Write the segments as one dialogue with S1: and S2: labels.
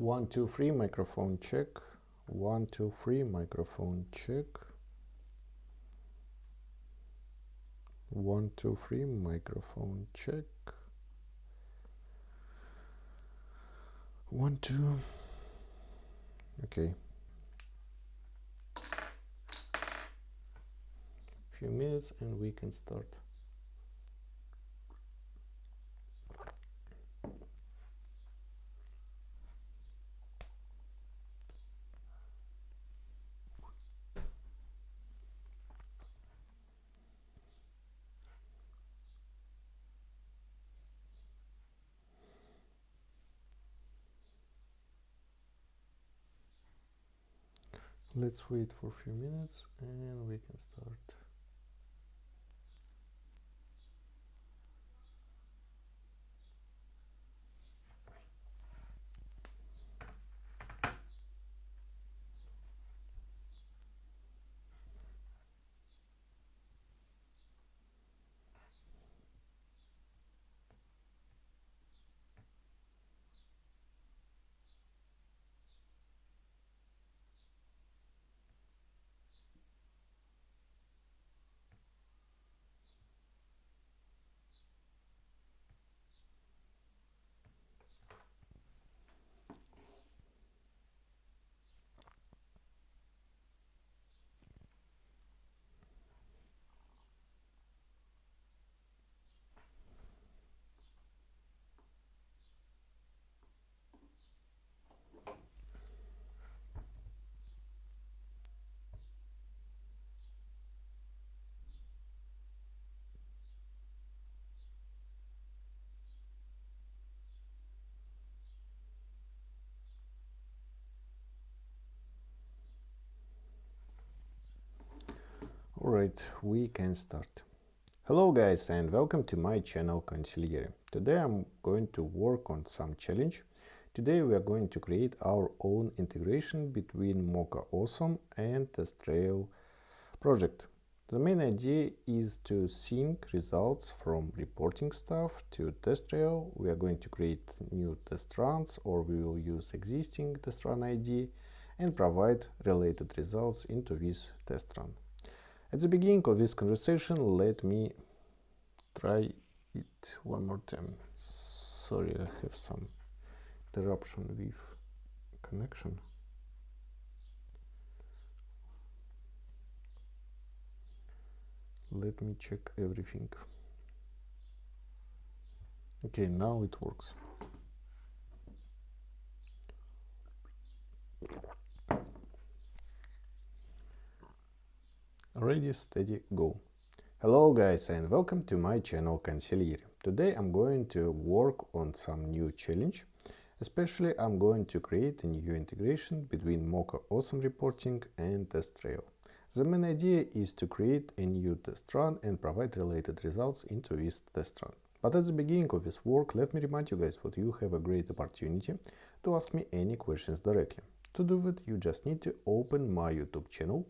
S1: 1 2 3 microphone check. 1 2 3 microphone check. 1 2 3 microphone check. 1 2. Okay. Few minutes and we can start. Let's wait for a few minutes and we can start. Alright, we can start. Hello guys and welcome to my channel QANSIGLIERE. Today I'm going to work on some challenge. Today we are going to create our own integration between mochawesome and Testrail project. The main idea is to sync results from reporting stuff to Testrail. We are going to create new test runs, or we will use existing test run ID and provide related results into this test run. At the beginning of this conversation, let me try it one more time. Sorry, I have some interruption with connection. Let me check everything. Okay, now it works. Ready, steady, go. Hello guys and welcome to my channel QANSIGLIERE. Today I'm going to work on some new challenge. Especially I'm going to create a new integration between mochawesome reporting and Testrail. The main idea is to create a new test run and provide related results into this test run. But at the beginning of this work, let me remind you guys that you have a great opportunity to ask me any questions directly. To do that, you just need to open my YouTube channel.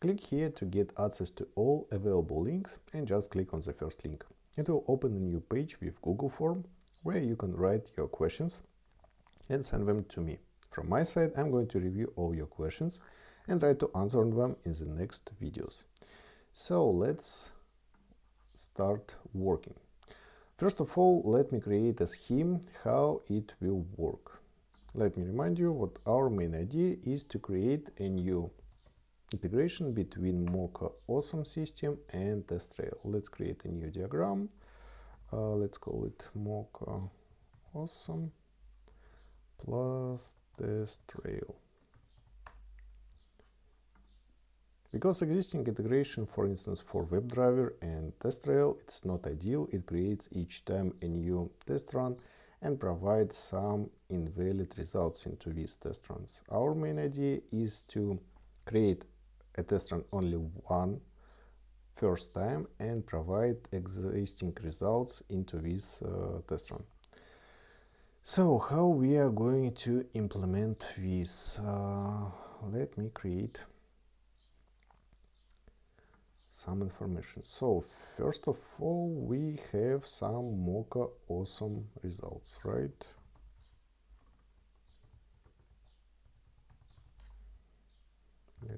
S1: Click here to get access to all available links and just click on the first link. It will open a new page with Google form where you can write your questions and send them to me. From my side, I'm going to review all your questions and try to answer them in the next videos. So let's start working. First of all, let me create a scheme how it will work. Let me remind you what our main idea is to create a new integration between mochawesome system and Testrail. Let's create a new diagram. Let's call it mochawesome plus Testrail. Because existing integration, for instance, for WebDriver and Testrail, it's not ideal. It creates each time a new test run and provides some invalid results into these test runs. Our main idea is to create a test run only one first time and provide existing results into this test run. So how we are going to implement this? Let me create some information. So first of all, we have some mochawesome results, right?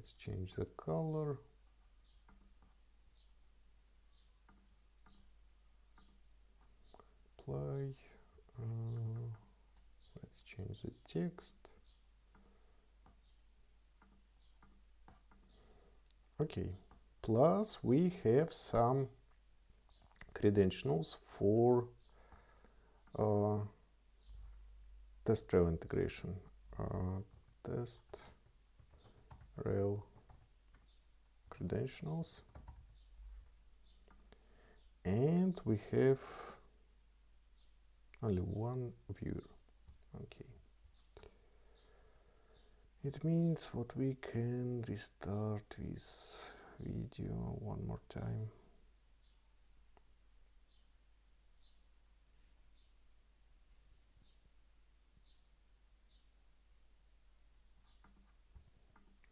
S1: Let's change the color. Apply. Let's change the text. Okay. Plus we have some credentials for Testrail integration. Testrail credentials, and we have only one viewer. Okay, it means what we can restart this video one more time.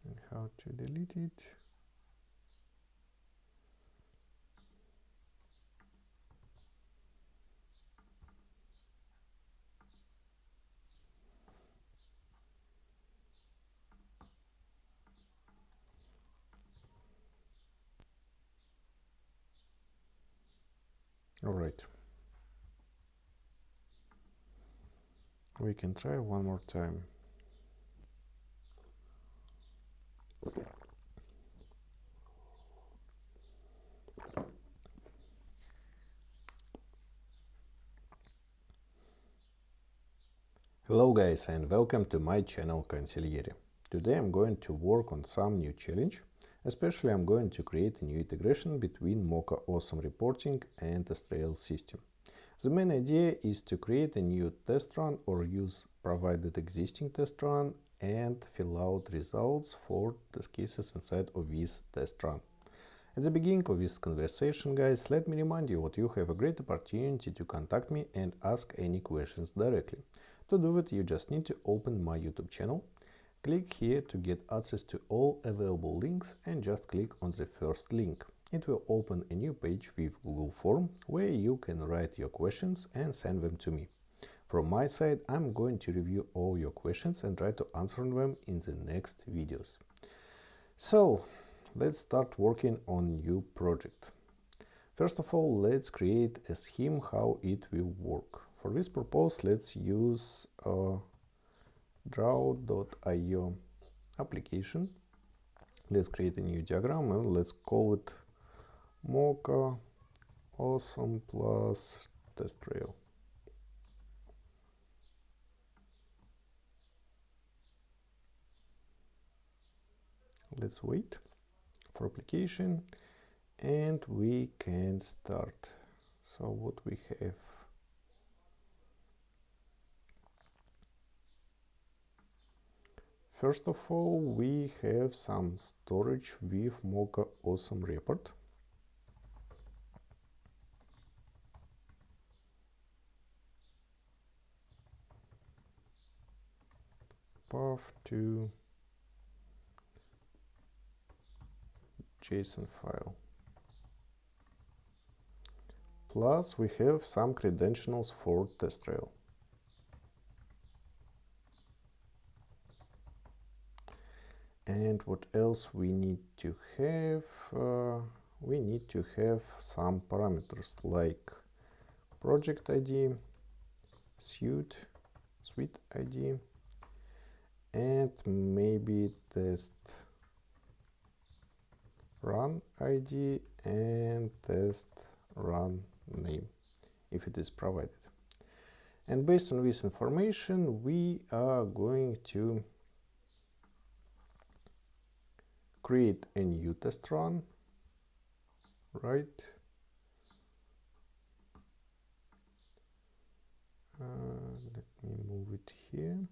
S1: And how to delete it? All right, we can try one more time. Hello guys, and welcome to my channel QANSIGLIERE. Today I'm going to work on some new challenge. Especially I'm going to create a new integration between mochawesome reporting and Testrail system. The main idea is to create a new test run or use provided existing test run and fill out results for test cases inside of this test run. At the beginning of this conversation, guys, let me remind you that you have a great opportunity to contact me and ask any questions directly. To do it, you just need to open my YouTube channel, click here to get access to all available links, and just click on the first link. It will open a new page with Google Form where you can write your questions and send them to me. From my side, I'm going to review all your questions and try to answer them in the next videos. So, let's start working on new project. First of all, let's create a scheme how it will work. For this purpose, let's use a WebdriverIO application. Let's create a new diagram and let's call it mochawesome plus Testrail. Let's wait for application and we can start. So what we have? First of all, we have some storage with mochawesome report. Path to JSON file. Plus we have some credentials for Testrail. And what else we need to have? We need to have some parameters like project ID, suite ID, and maybe test run ID and test run name if it is provided. And based on this information, we are going to create a new test run, right? Let me move it here.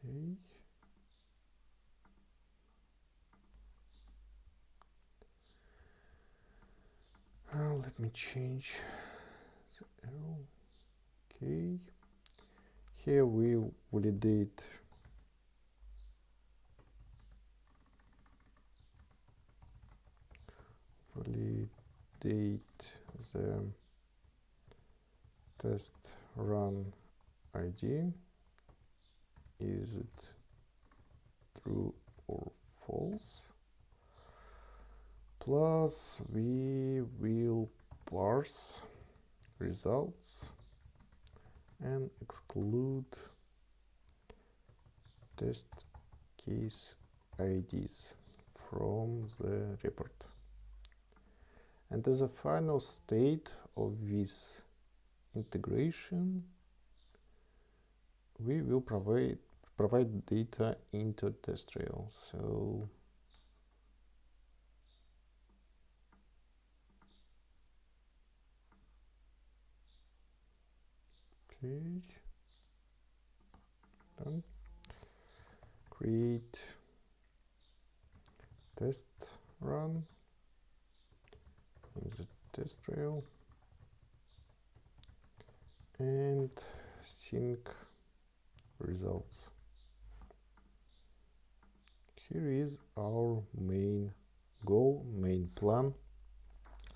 S1: Okay. Let me change the arrow. Okay. Here we validate the test run ID, is it true or false, plus we will parse results and exclude test case IDs from the report. And as a final state of this integration, we will provide data into Testrail. So okay, done. Create test run in the Testrail and sync results. Here is our main goal, main plan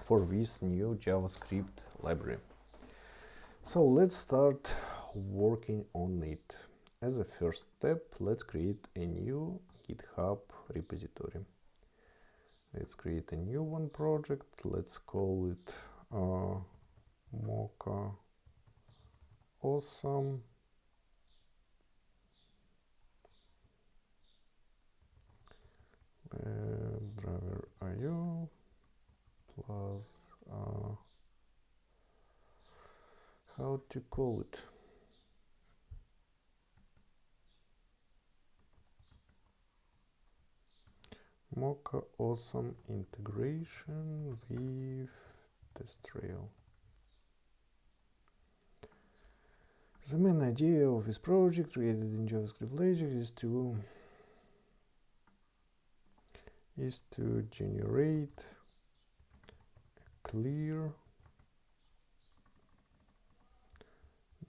S1: for this new JavaScript library. So let's start working on it. As a first step, let's create a new GitHub repository. Let's create a new one project. Let's call it mochawesome WebdriverIO plus how to call it? mochawesome integration with Testrail. The main idea of this project created in JavaScript Logic is to generate a clear.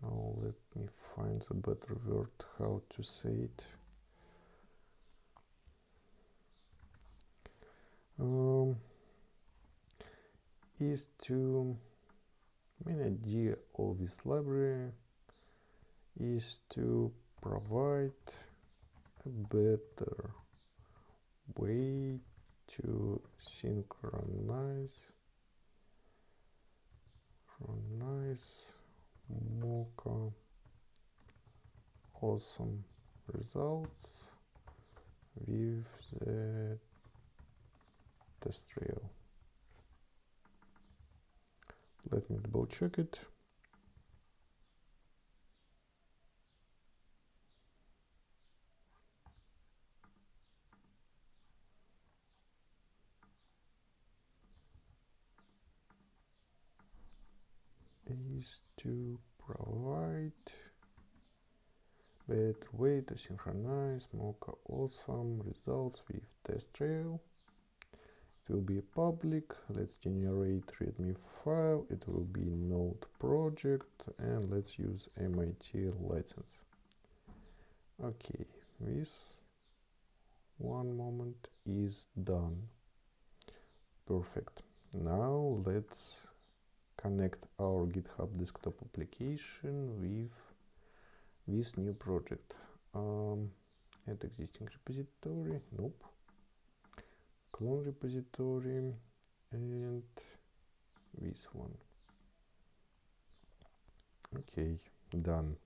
S1: Now let me find a better word how to say it. Main idea of this library is to provide a better way to synchronize mochawesome results with the Testrail. Let me double check it. Is to provide better way to synchronize mochawesome results with Testrail. It will be public. Let's generate README file. It will be node project, and let's use MIT license. Okay, this one moment is done. Perfect. Now let's connect our GitHub desktop application with this new project. Add existing repository. Nope. Clone repository and this one. Okay, done.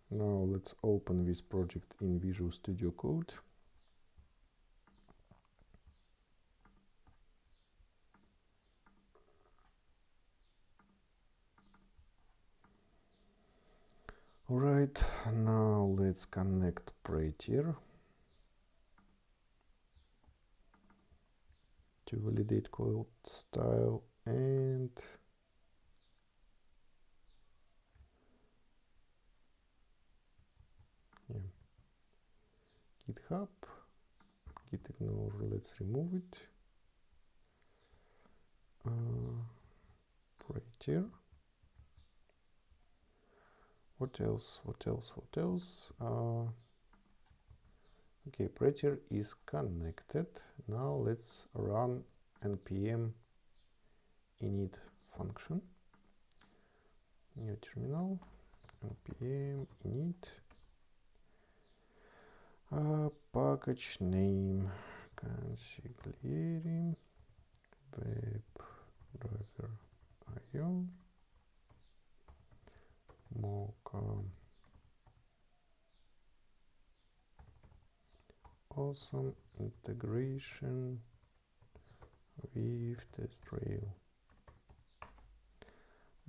S1: Now let's open this project in Visual Studio Code. Alright, now let's connect Prettier to validate code style and GitHub, git ignore, let's remove it. Prettier. What else? Okay, Prettier is connected. Now let's run npm init function. New terminal. npm init package name QANSIGLIERE WebdriverIO mochawesome integration with Testrail.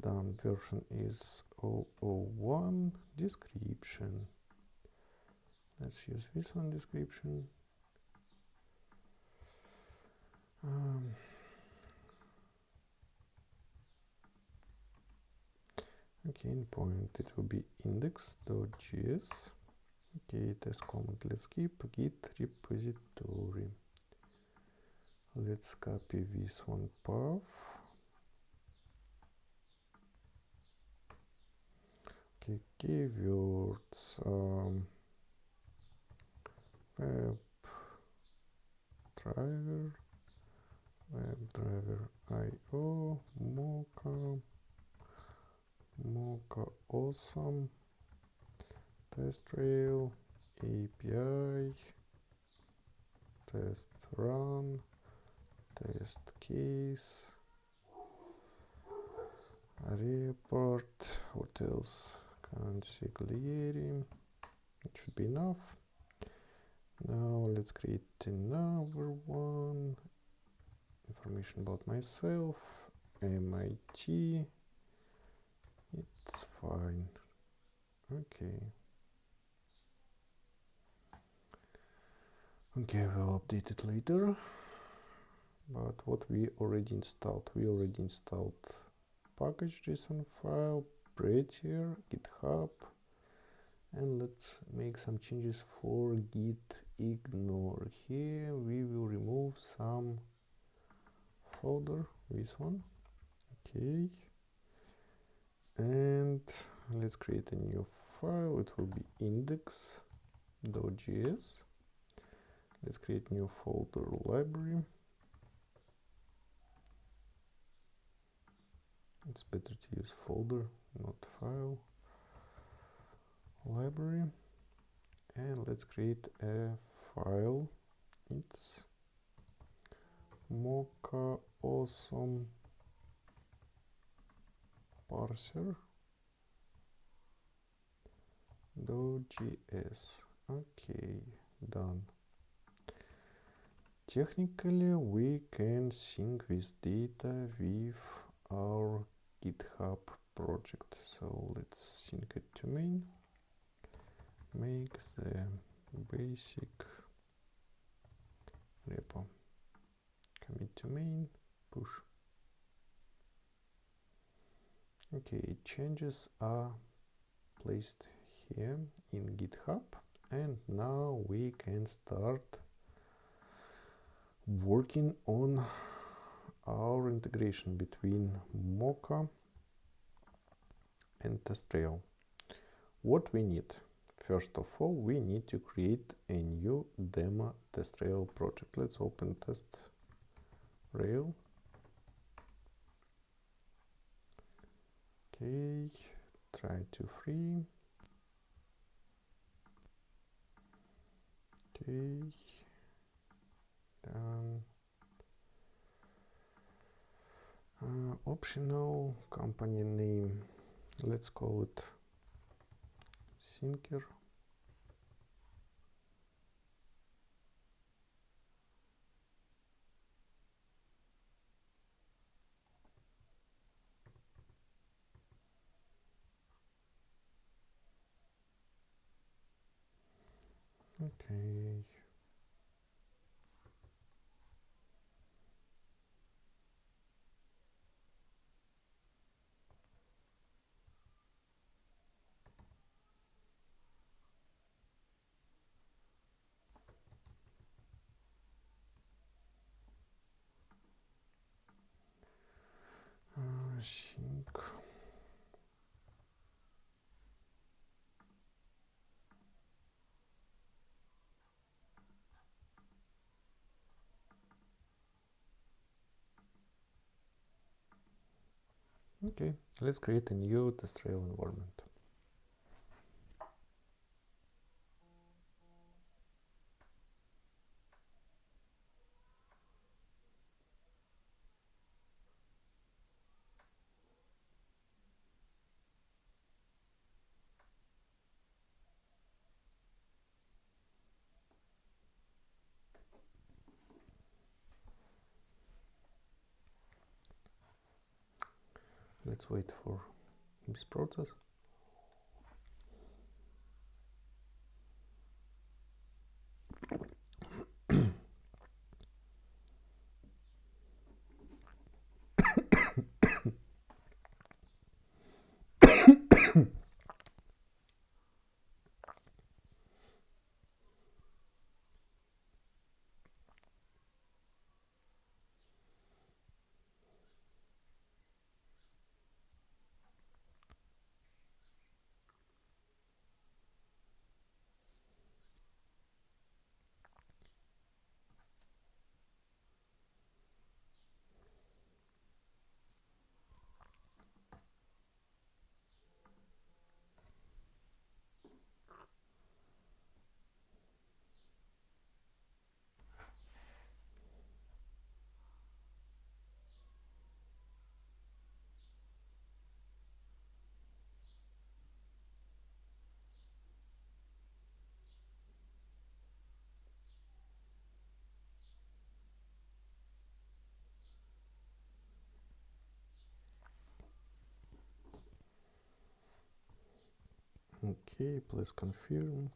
S1: Done. Version is 001. Description. Let's use this one. Description. Okay, endpoint, it will be index.js. Okay, test comment. Let's keep git repository. Let's copy this one path. Okay, keywords, WebdriverIO, mochawesome, Testrail, API, test run, test case, report, what else? QANSIGLIERE. It should be enough. Now let's create another one. Information about myself, MIT. It's fine. Okay. Okay, we'll update it later. But what we already installed? We already installed package.json file, Prettier, GitHub, and let's make some changes for git ignore. Here we will remove some folder, this one. Okay, and let's create a new file. It will be index.js. Let's create new folder, library. It's better to use folder, not file. Library, and let's create a file. It's mochawesome parser.js. Okay, done. Technically, we can sync this data with our GitHub project. So let's sync it to main. Make the basic repo. Commit to main, push. Okay, changes are placed here in GitHub, and now we can start working on our integration between Mocha and Testrail. What we need? First of all, we need to create a new demo Testrail project. Let's open Testrail. Okay, try to free. Okay, done. Optional company name. Let's call it Thinker. Okay. Sync. Okay, let's create a new Testrail environment. let's wait for this process. Okay, please confirm.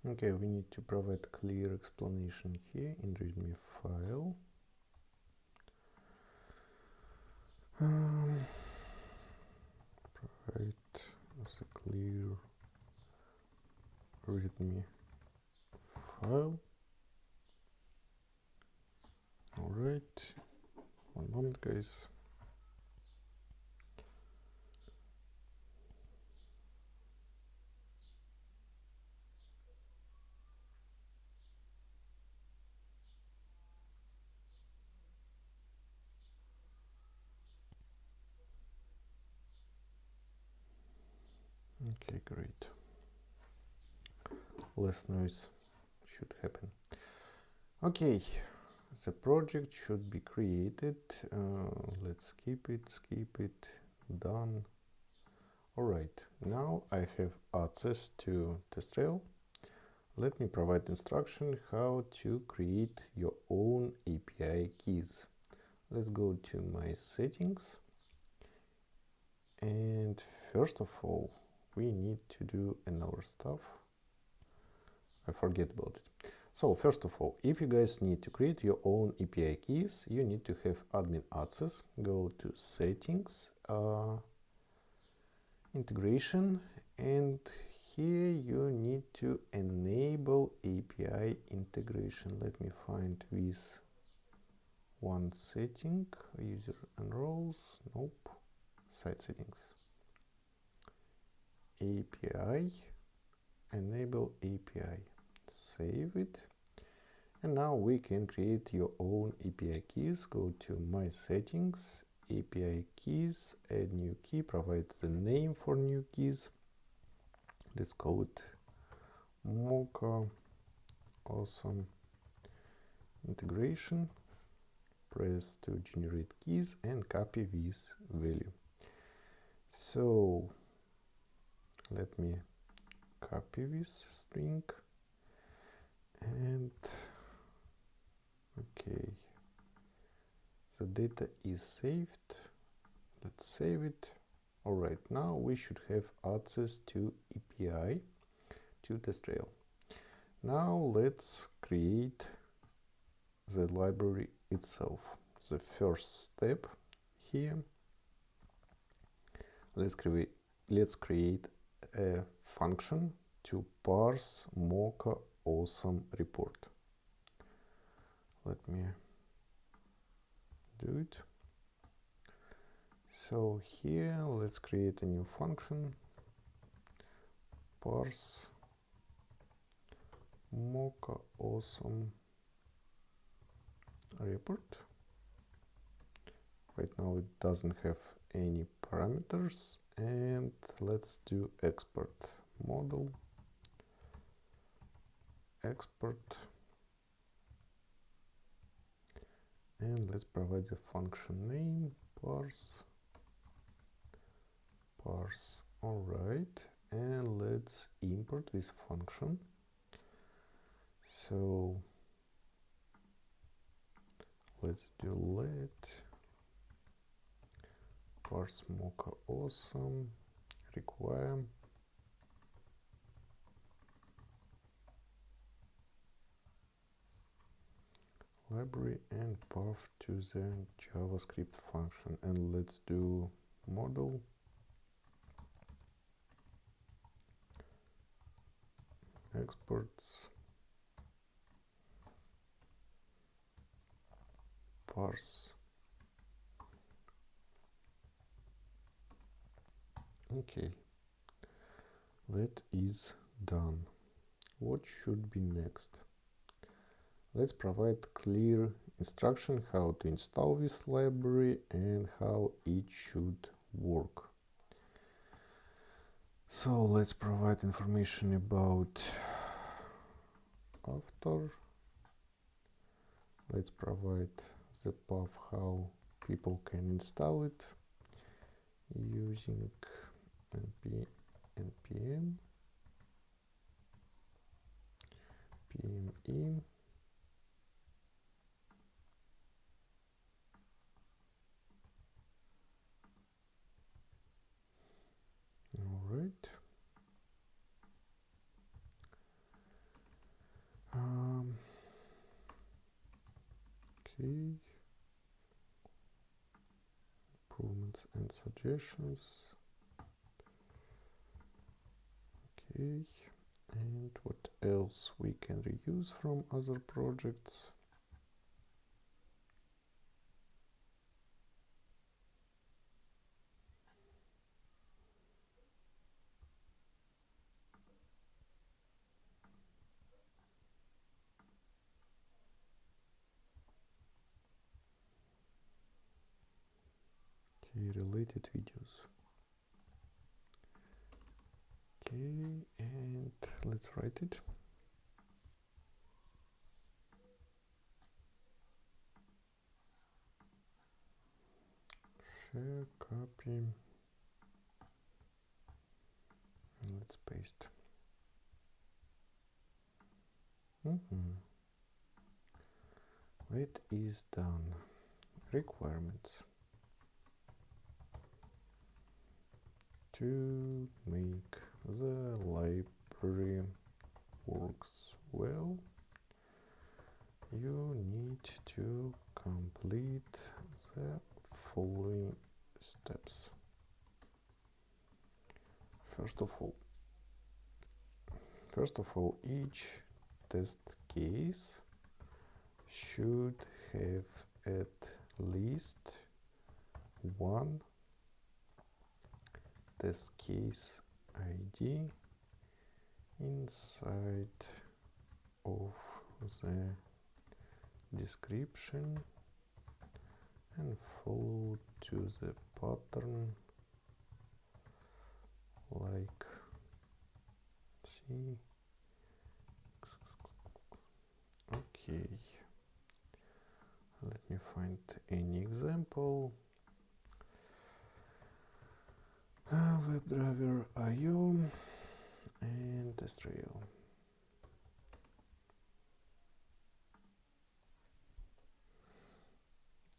S1: Okay, we need to provide clear explanation here in README file. Provide as a clear README file. All right, one moment, guys. Okay, great. Less noise should happen. Okay, the project should be created. Let's skip it, done. All right, now I have access to Testrail. Let me provide instruction how to create your own API keys. Let's go to my settings. And first of all, we need to do another stuff. I forget about it. So first of all, if you guys need to create your own API keys, you need to have admin access. Go to settings, integration, and here you need to enable API integration. Let me find this one setting, user and roles, nope, site settings. API, enable API, save it. And now we can create your own API keys. Go to my settings, API keys, add new key, provide the name for new keys. Let's call it mochawesome integration. Press to generate keys and copy this value. So let me copy this string and okay, the data is saved. Let's save it. All right, now we should have access to API to Testrail. Now let's create the library itself. The first step here, let's create a function to parse mochawesome report. Let me do it. So here let's create a new function, parse mochawesome report. Right now it doesn't have any parameters, and let's do export model, export, and let's provide the function name parse. All right, and let's import this function. So let's do let parse mochawesome require library and path to the JavaScript function, and let's do model exports parse. Okay, that is done. What should be next? Let's provide clear instruction how to install this library and how it should work. So let's provide information about author. Let's provide the path how people can install it using npm pme. All right. Okay. Improvements and suggestions. Okay. And what else we can reuse from other projects? Okay, related videos. Okay, and let's write it. Share, copy, and let's paste. It is done. Requirements. To make the library works well, you need to complete the following steps. First of all, each test case should have at least one test case ID inside of the description and follow to the pattern like see. Okay, let me find any example. WebdriverIO and Testrail.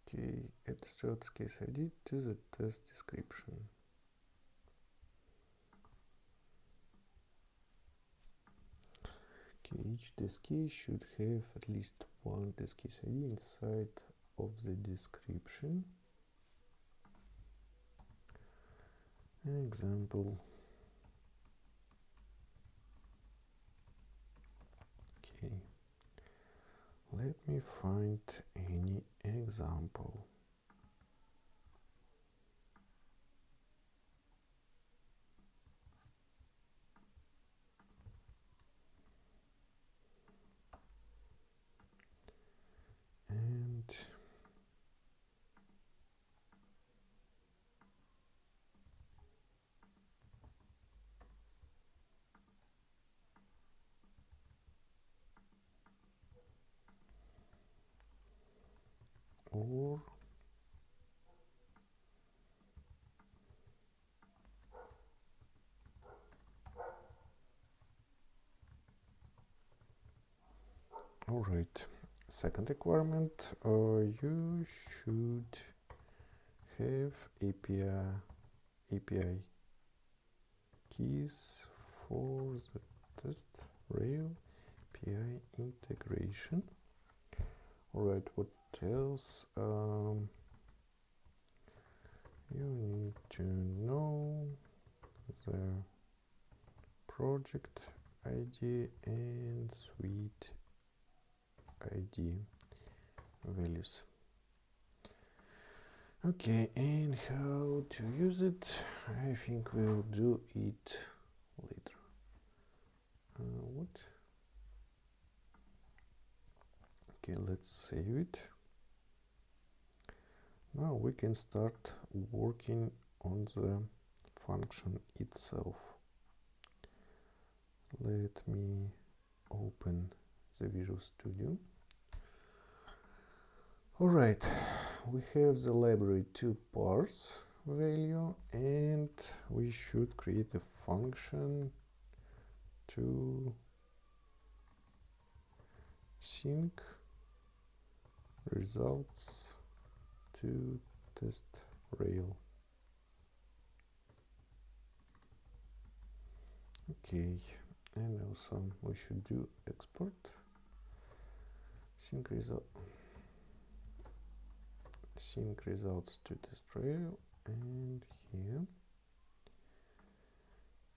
S1: Okay, add Testrail test case ID to the test description. Okay, each test case should have at least one test case ID inside of the description. An example. me find any example. And or all right, second requirement, you should have API keys for the Testrail API integration. All right, what else? You need to know the project ID and suite ID values. Okay, and how to use it? I think we'll do it later. What? Okay, let's save it. Now we can start working on the function itself. Let me open the Visual Studio. All right, we have the library to parse value, and we should create a function to sync results to Testrail. Okay, and also we should do export sync results to Testrail, and here,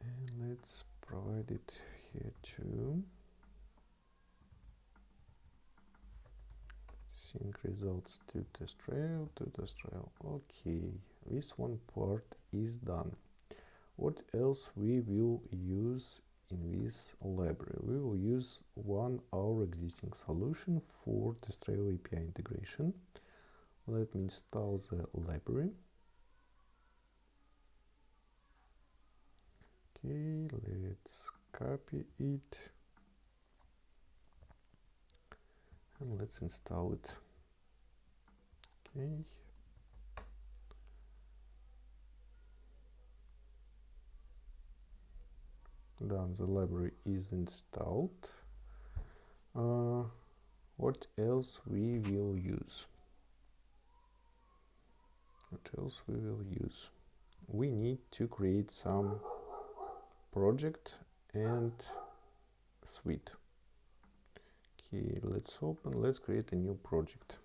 S1: and let's provide it here too. Sync results to Testrail. Okay, this one part is done. What else we will use in this library? We will use our existing solution for Testrail API integration. Let me install the library. Okay, let's copy it and let's install it. Okay. Done, the library is installed. What else we will use? We need to create some project and suite. Okay, let's create a new project.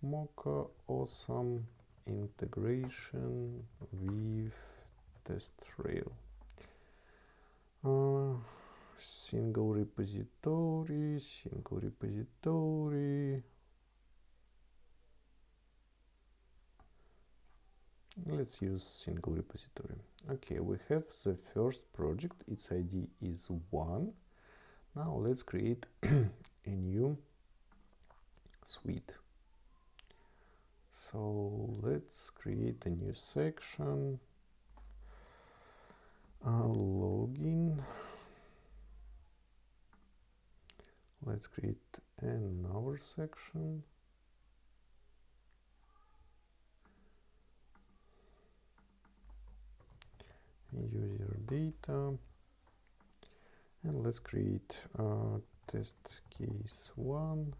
S1: mochawesome integration with Testrail. Single repository. Let's use single repository. Okay, we have the first project. Its ID is 1. Now let's create a new suite. So let's create a new section. Login. Let's create another section. User data, and let's create test case 1,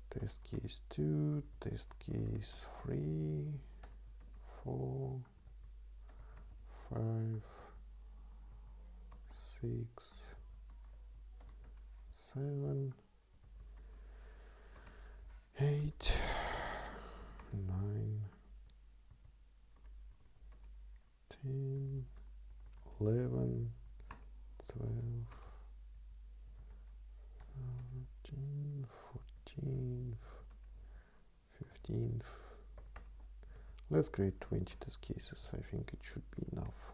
S1: test case 2, test case 3, 4, 5, 6, 7, 8, 9, 10, 11, 12, 14th, 15th. Let's create 20 test cases. I think it should be enough.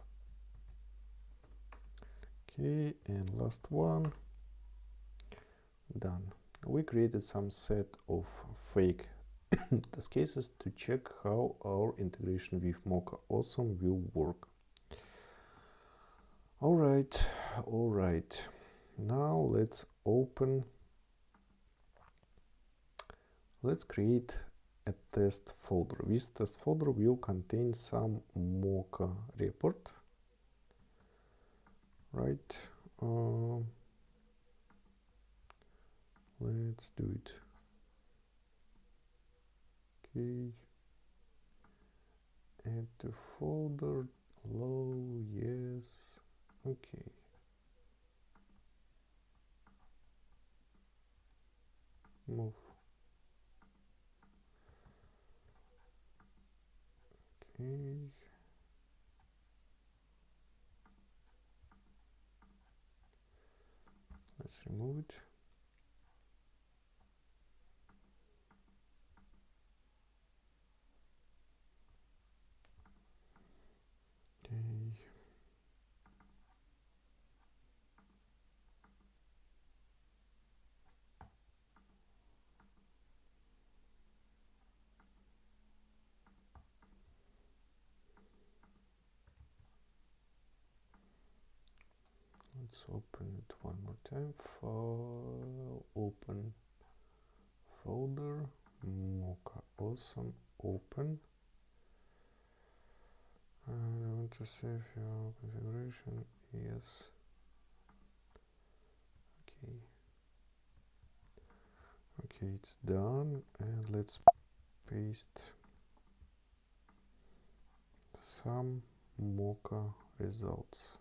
S1: Okay, and last one. Done. We created some set of fake test cases to check how our integration with mochawesome will work. All right. Now let's create a test folder. This test folder will contain some mocha report, right? Let's do it. Okay, add the folder, low, yes, okay. Move. Okay. Let's remove it. Okay. Let's open it one more time. File, open folder, mochawesome, open. And I want to save your configuration. Yes. Okay. Okay, it's done. And let's paste some mocha results.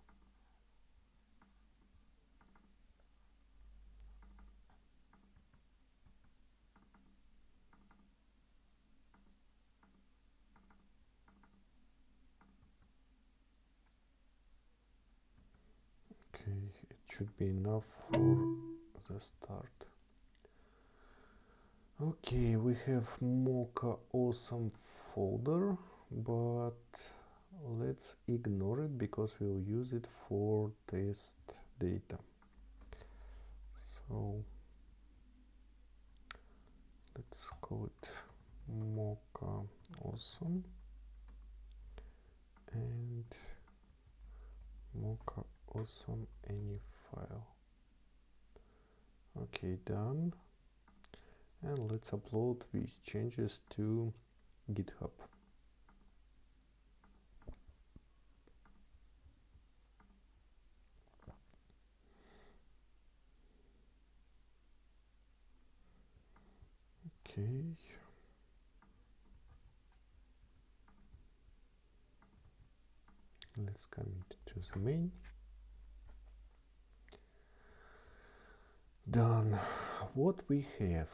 S1: Okay, it should be enough for the start. Okay, we have mochawesome folder, but let's ignore it because we'll use it for test data. So let's call it mochawesome and mochawesome any file. Okay, done. And let's upload these changes to GitHub. Okay. Let's commit to the main. Done. What we have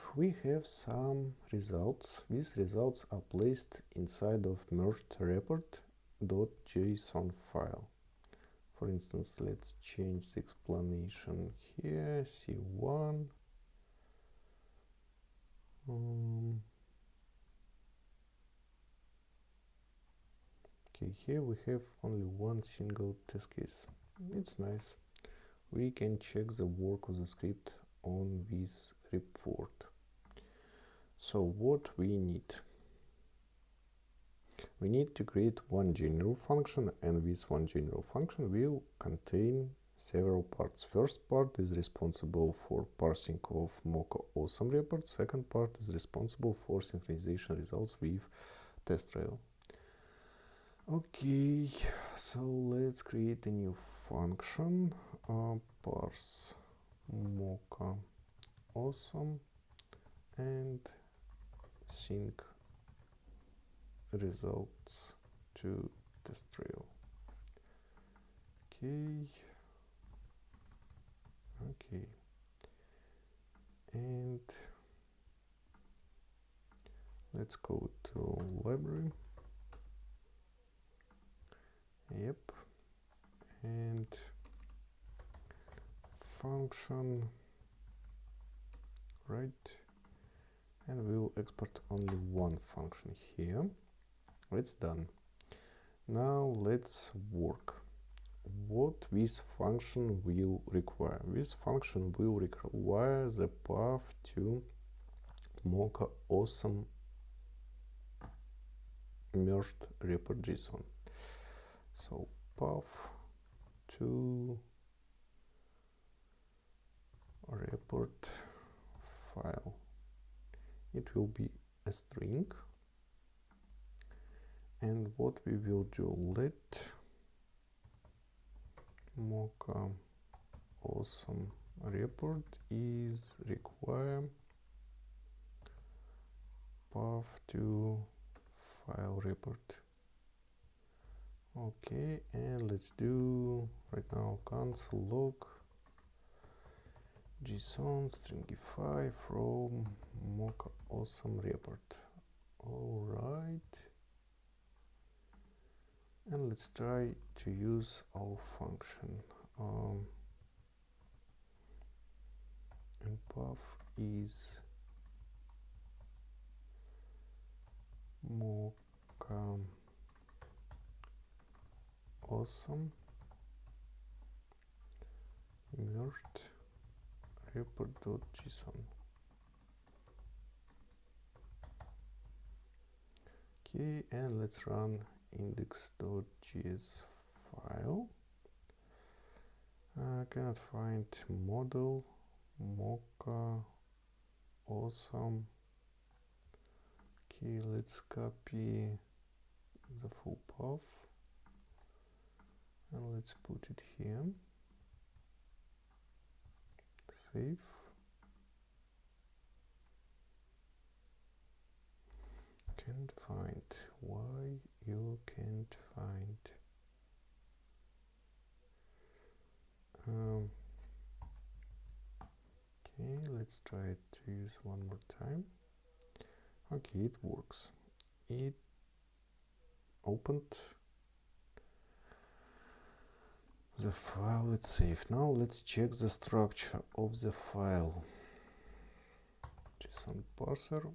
S1: some results. These results are placed inside of merged report.json file. For instance, let's change the explanation here, C1. Okay, here we have only one single test case. It's nice. We can check the work of the script on this report. So what we need to create one general function, and this one general function will contain several parts. First part is responsible for parsing of mochawesome report. Second part is responsible for synchronization results with Testrail. Okay, so let's create a new function, parse mochawesome and sync results to Testrail. Okay, and let's go to library. Yep, and function, right, and we will export only one function here. It's done. Now let's work. What this function will require? This function will require the path to mochawesome merged report.json. So path to report file. It will be a string. And what we will do, let mochawesome report is require path to file report. Okay, and let's do right now console log JSON stringify from mochawesome report. All right. And let's try to use our function. And path is mochawesome merged report.json. Okay, and let's run index.js file. I cannot find model mochawesome. Okay, let's copy the full path and let's put it here. Save. Can't find. Why you can't find? Okay, let's try to use one more time. Okay, it works. It opened the file, it's saved. Now let's check the structure of the file. JSON parser.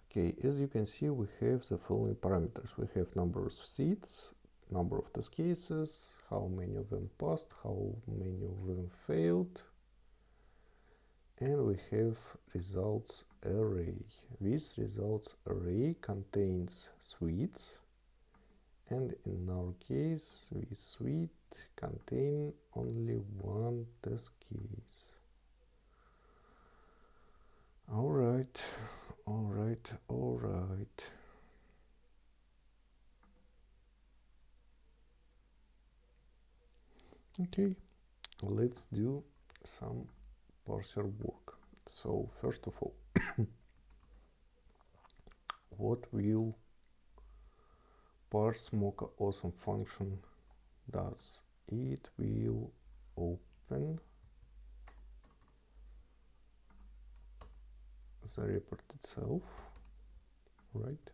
S1: Okay, as you can see, we have the following parameters. We have number of seeds, number of test cases, how many of them passed, how many of them failed, and we have results array. This results array contains suites, and in our case, this suite contain only one test case. All right. Okay, let's do some parser work. So first of all, what will parse mochawesome function does? It will open the report itself, right?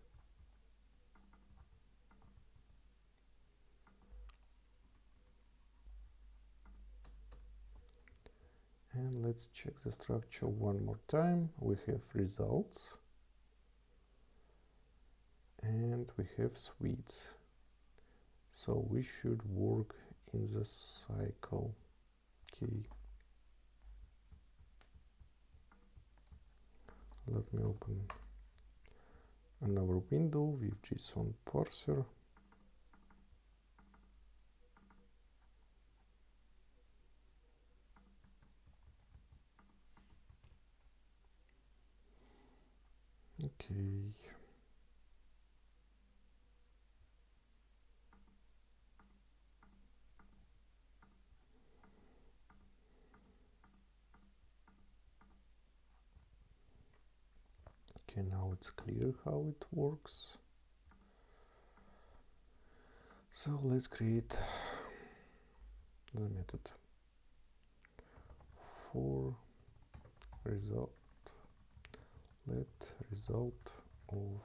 S1: And let's check the structure one more time. We have results and we have suites. So we should work in the cycle. Okay. Let me open another window with JSON parser. Okay. Okay, now it's clear how it works. So let's create the method for result. Let result of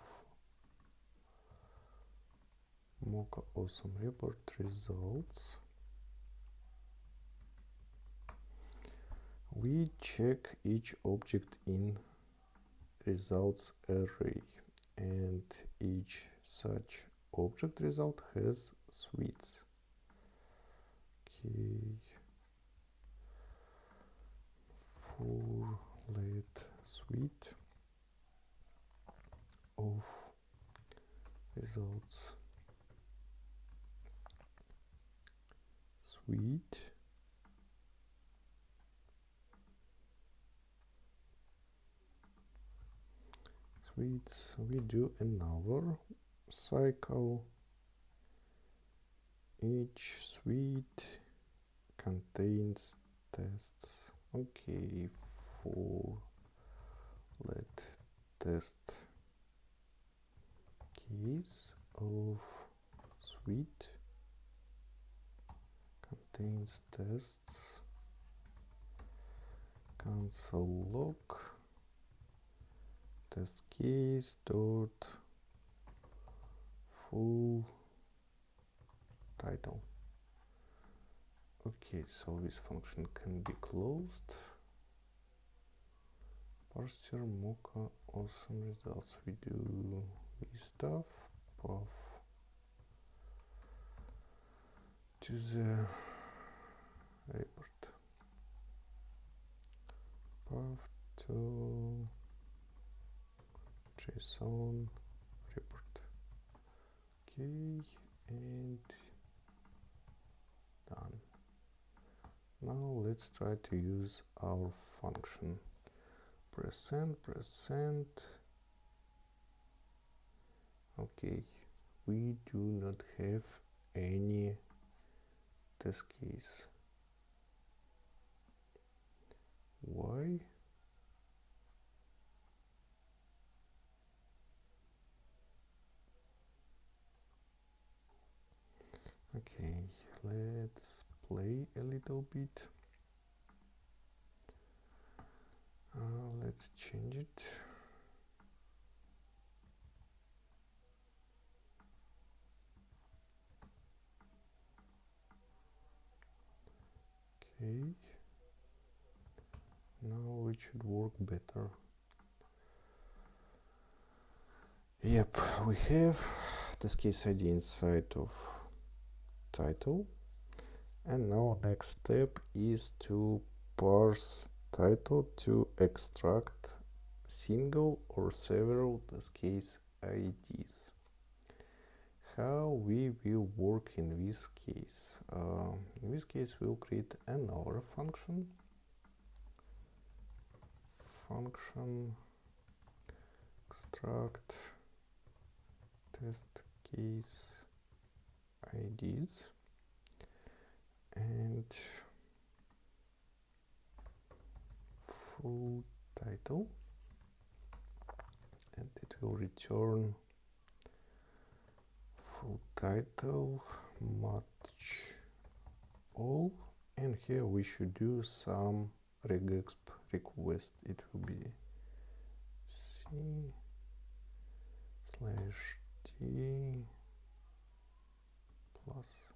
S1: mochawesome report results. We check each object in results array, and each such object result has suites. Okay, for let suite of results suites, we do another cycle. Each suite contains tests. Okay, for let test case of suite contains tests, console log test case dot full title. Okay, so this function can be closed. Parser mochawesome results. We do this stuff. Path to the report. Path to JSON report. Okay, and done. Now let's try to use our function. %. Okay, we do not have any test case. Why? Okay, let's play a little bit. Let's change it. Okay, now it should work better. Yep, we have this case ID inside of title, and now next step is to parse title to extract single or several test case IDs. How we will work in this case? In this case, we'll create another function extract test case IDs, and full title, and it will return full title match all, and here we should do some regexp request. It will be c/d plus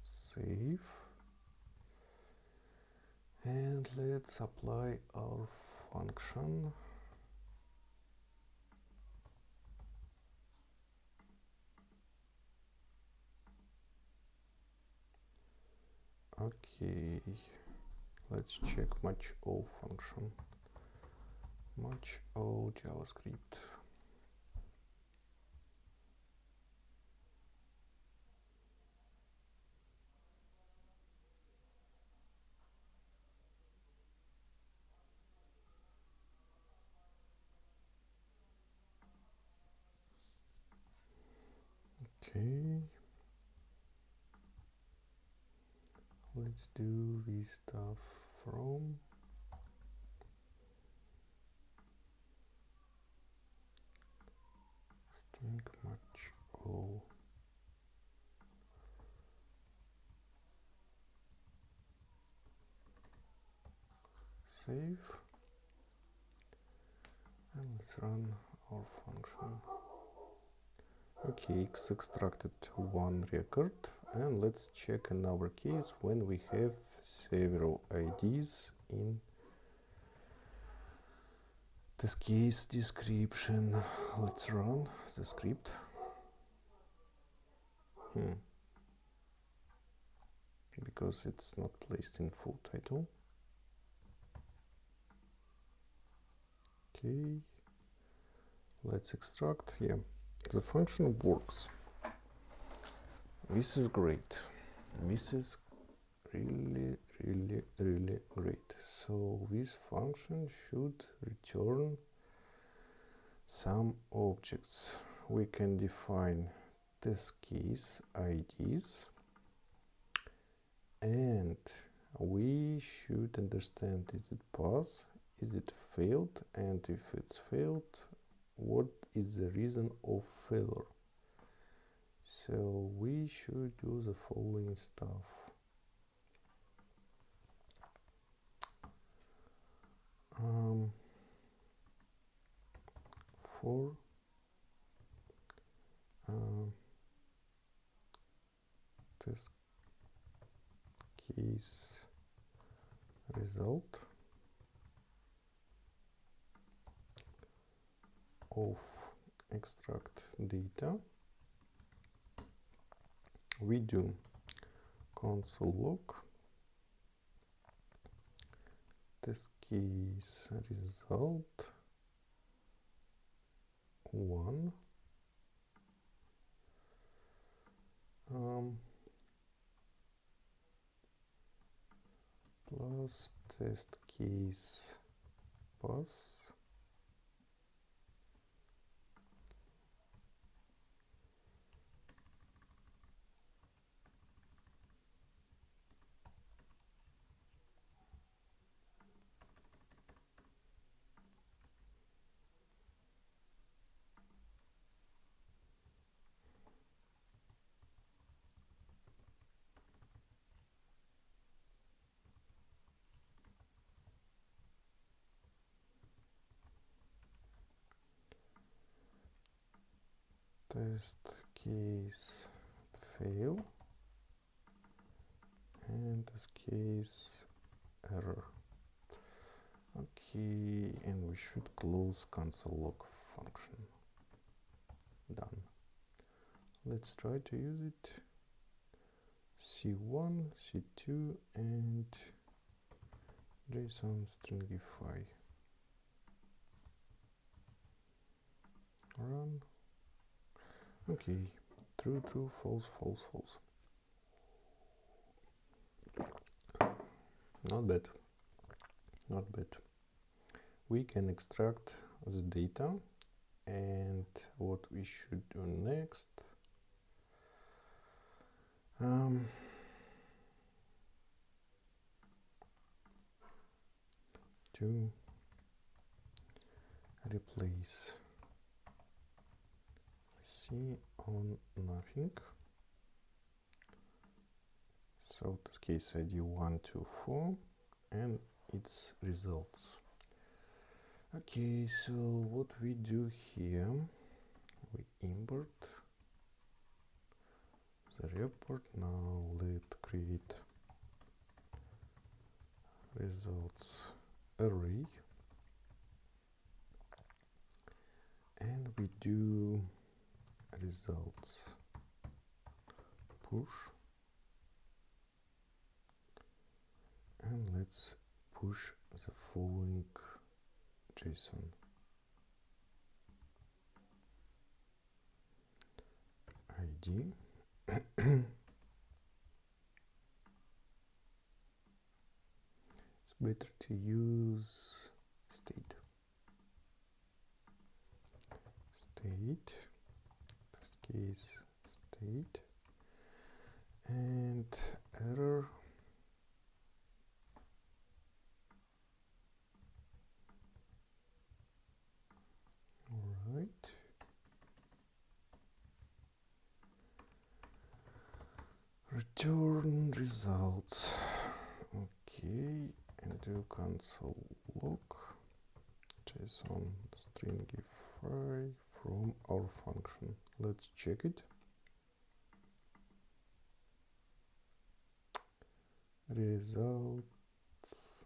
S1: save, and let's apply our function. Okay, let's check match all function. Match all JavaScript. Okay, let's do this stuff from string match all. Save, and let's run our function. Okay, X extracted one record, and let's check another case when we have several IDs in This case description. Let's run the script. Because it's not placed in full title. Okay, let's extract. Yeah, the function works. This is great. This is really great. So this function should return some objects. We can define test case IDs, and we should understand, is it pass, is it failed, and if it's failed, what is the reason of failure. So we should do the following stuff. For test case result of extract data, we do console log test case result 1 plus test case pass test case fail and test case error. Okay, and we should close console log function. Done. Let's try to use it. C1, C2, and JSON stringify. Run. Okay, true, true, false, false, false. Not bad. Not bad. We can extract the data, and what we should do next, to replace C on nothing. So this case ID 124 and its results. Okay, so what we do here, we import the report. Now let's create results array, and we do results push, and let's push the following JSON. ID it's better to use state, test case state, and error right. Return results. Okay, and do console log JSON stringify from our function. Let's check it. Results.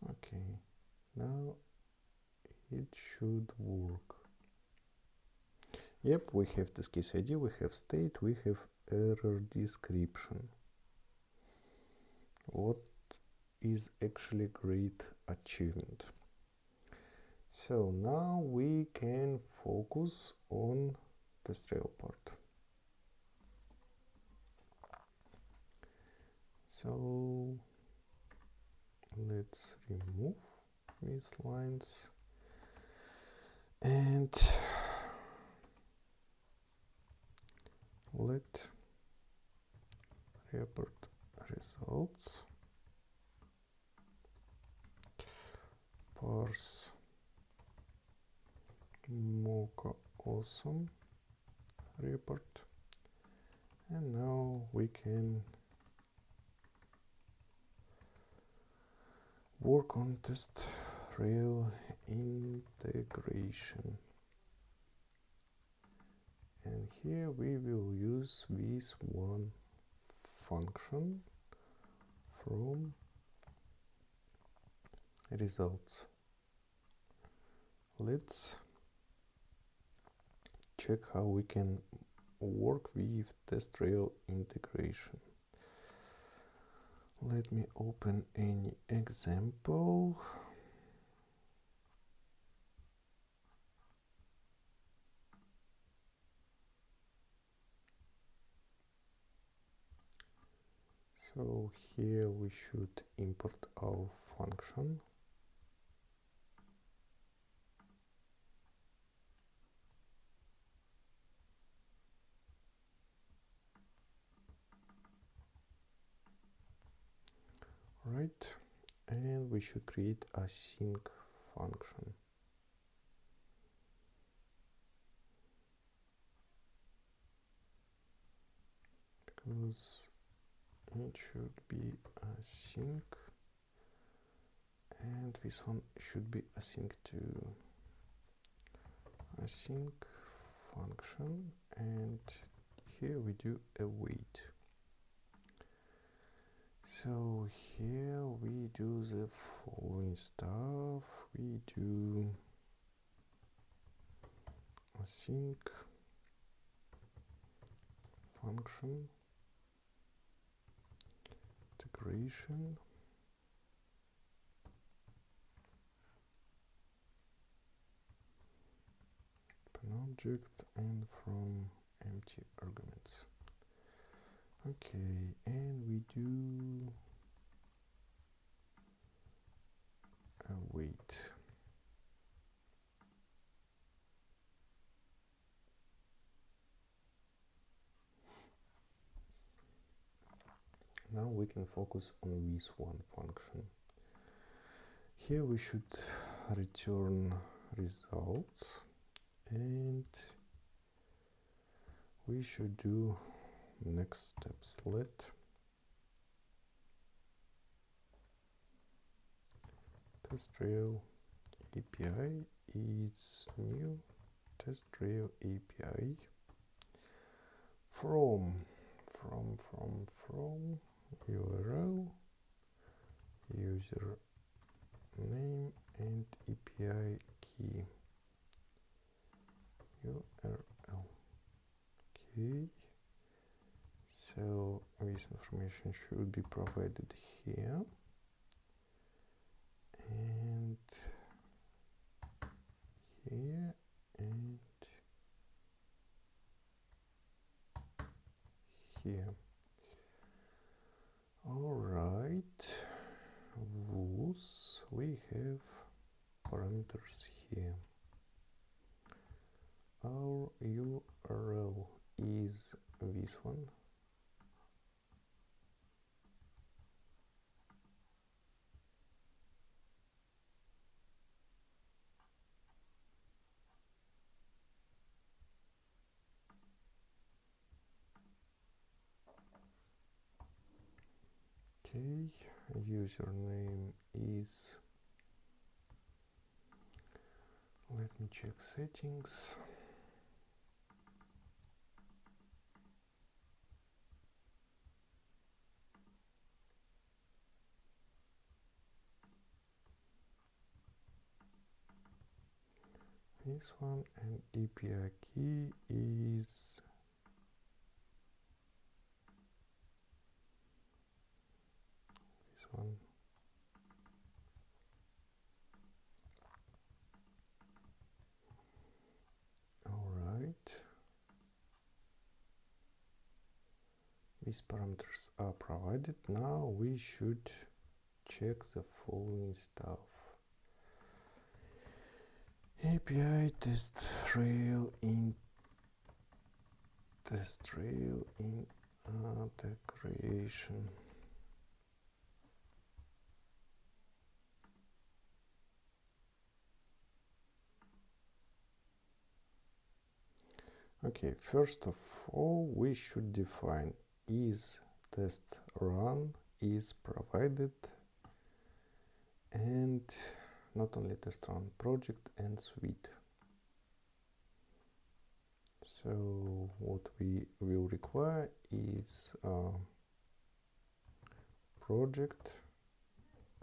S1: Okay, Okay, now it should work. Yep, we have this case ID, we have state, we have error description. What is actually great achievement. So now we can focus on the Testrail part. So let's remove these lines and let report results parse mochawesome report, and now we can work on Testrail integration. And here we will use this one function from results. Let's check how we can work with Testrail integration. Let me open any example. So here we should import our function. Right, and we should create a async function. Because it should be async, and this one should be async to async function, and here we do await. So here we do the following stuff. We do async function integration, an object, and from empty arguments. Okay, and we do await. Now we can focus on this one function. Here we should return results, and we should do next steps. Let Testrail API is new Testrail API from URL, user name, and API key URL. Okay, so this information should be provided here, and here, and here. All right, those we have parameters here. Our URL is this one. Okay, username is, let me check settings. this one, and API key is this one. All right. These parameters are provided. Now we should check the following stuff. API Testrail integration. Okay, first of all, we should define is test run is provided, and not only test run, project and suite. So what we will require is project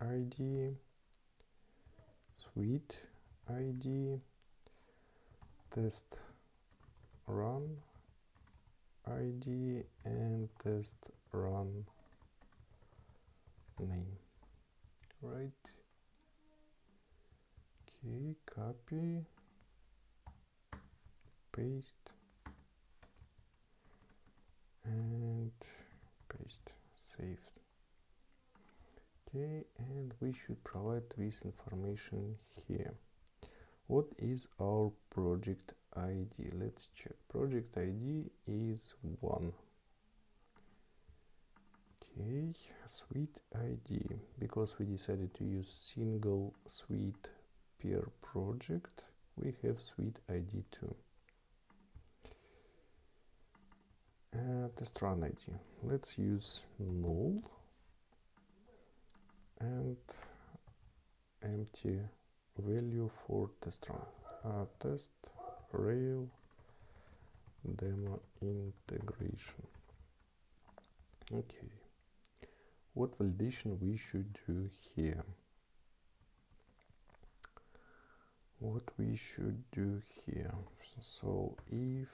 S1: ID, suite ID, test run ID, and test run name. Right. Okay, copy, paste, and paste, saved. Okay, and we should provide this information here. What is our project ID? Let's check. Project ID is 1. Okay, suite ID, because we decided to use single suite per project, we have suite ID 2. Test run ID, let's use null and empty value for test run. Testrail demo integration. Okay, what validation we should do here? What we should do here? So if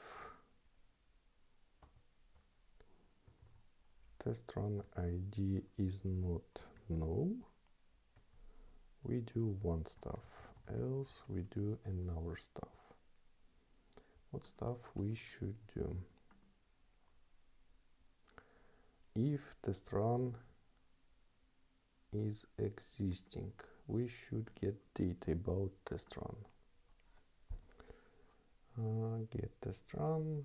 S1: test run ID is not null, we do one stuff, else we do another stuff. What stuff we should do? If test run is existing, we should get data about test run. Get test run.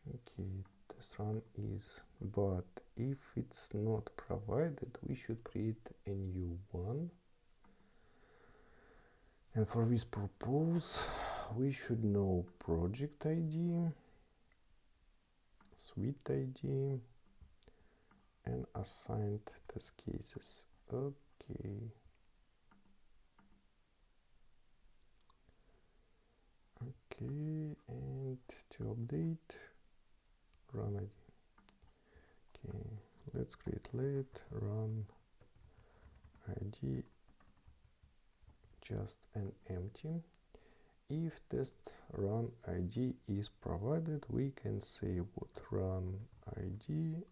S1: Okay, test run is, but if it's not provided, we should create a new one. And for this purpose, we should know project ID, suite ID, and assigned test cases. Okay. Okay, and to update, run ID. Okay, let's create let run ID just an empty. If test run ID is provided, we can say what run ID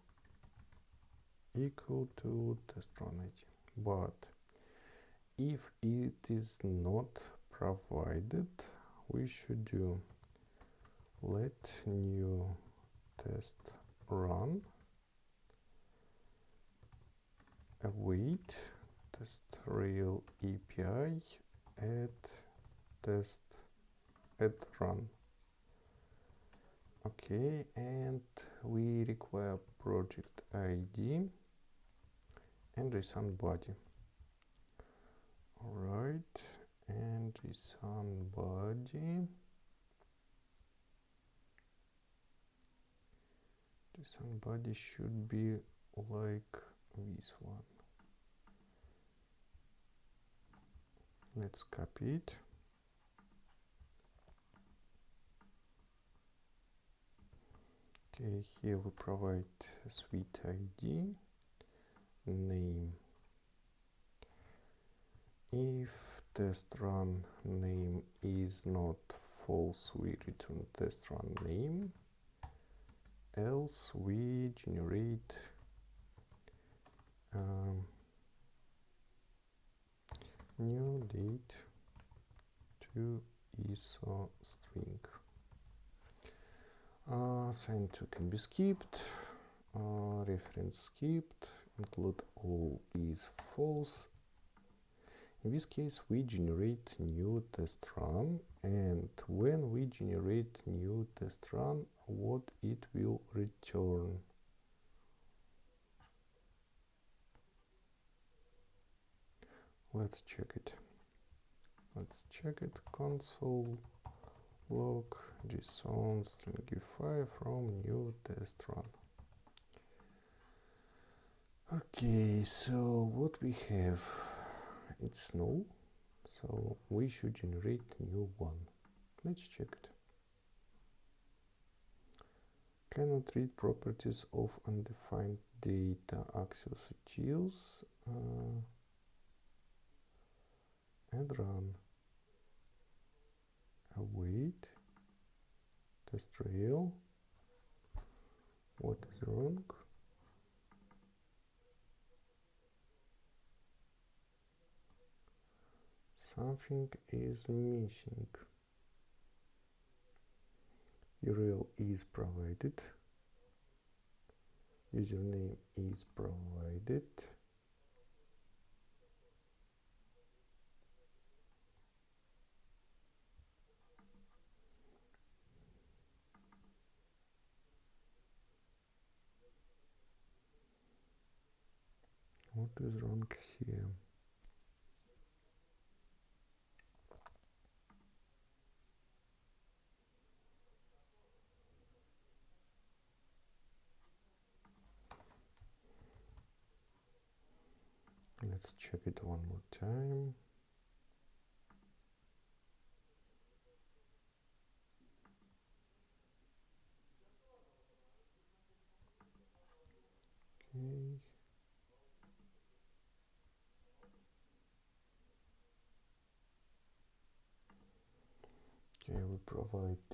S1: equal to test run ID. But if it is not provided, we should do let new test run await Testrail API add run. Okay, and we require project ID and JSON body. All right, and JSON body. JSON body should be like this one. Let's copy it. Okay, here we provide suite ID. name. If test run name is not false, we return test run name, else we generate new date to ISO string. Sign to can be skipped, reference skipped, include all is false. In this case, we generate new test run, and when we generate new test run, what it will return? Let's check it. Console log JSON stringify from new test run. Okay, so what we have, it's null, so we should generate new one. Let's check it. Cannot read properties of undefined data, Axios utils, and run. Await, Testrail. What is wrong? Something is missing. URL is provided. Username is provided. What is wrong here? Let's check it one more time. Okay. Okay, we provide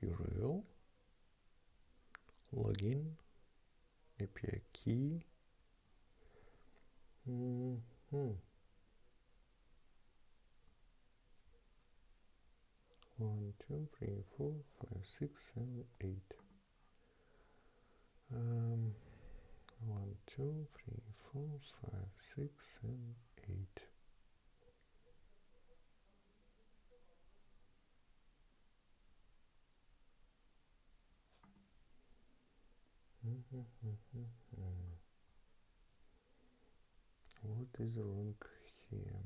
S1: URL, login, API key. 1, 2, 3, 4, 5, 6, 7, 8. 1, 2, 3, 4, 5, 6, 7, 8. What is wrong here?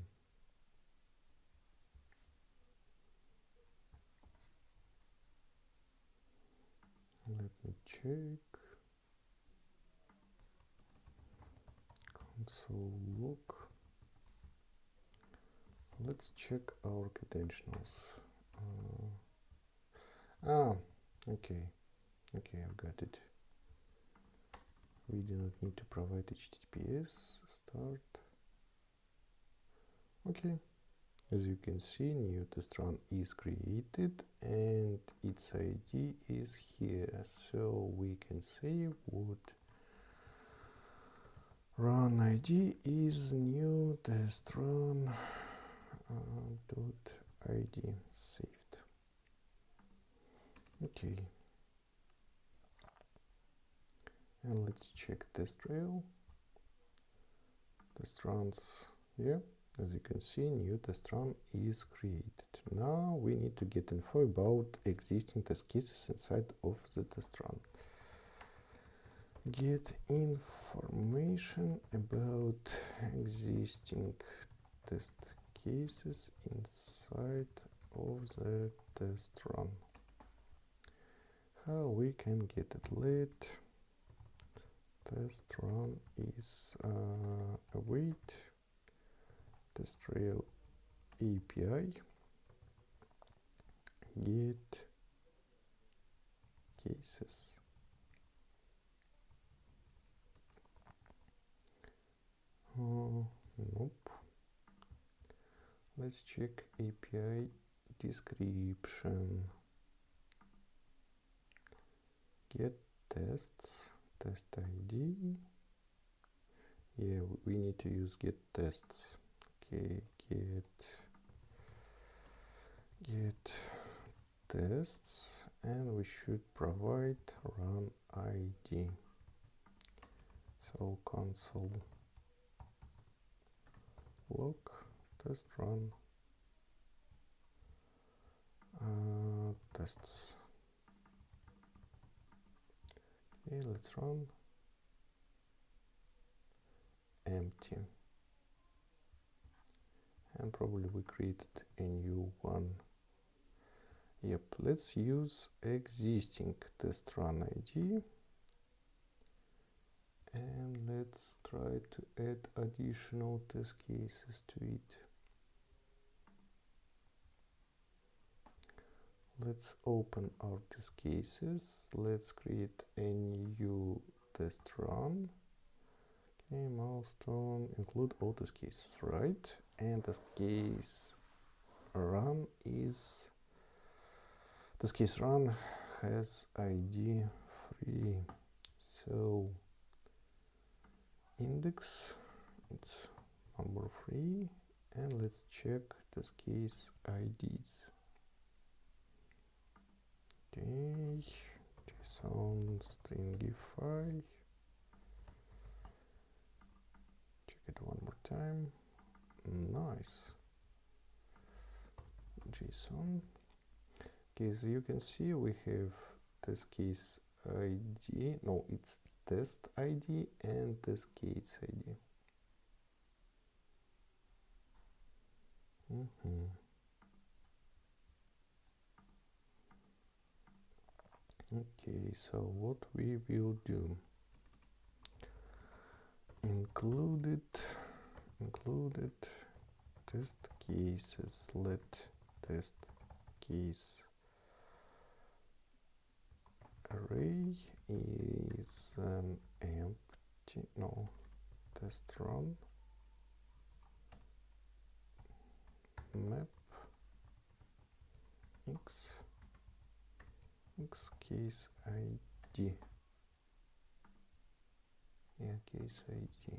S1: Let me check. Console log. Let's check our credentials. Okay, I've got it. We do not need to provide HTTPS start. Okay, as you can see, new test run is created and its ID is here, so we can say what run ID is new test run dot ID saved. Okay, and let's check Testrail. Test runs, yeah, as you can see, new test run is created. Now we need to get info about existing test cases inside of the test run. Get information about existing test cases inside of the test run. How we can get it? Let test run is await Testrail API get cases. Nope. Let's check API description. Get tests, test ID. Yeah, we need to use get tests. Okay, get tests, and we should provide run ID. So console log test run tests. Okay, let's run. Empty. And probably we created a new one. Yep, let's use existing test run ID. And let's try to add additional test cases to it. Let's open our test cases. Let's create a new test run. Okay, milestone, include all test cases, right? And test case run has ID 3. So index, it's number 3, and let's check test case IDs. Okay, JSON stringify. Check it one more time. Nice. JSON. Okay, so you can see we have test case ID. No, it's test ID and test case ID. Okay, so what we will do, included test cases. Let test case array is an empty, no, test run map x case ID. Yeah, case ID.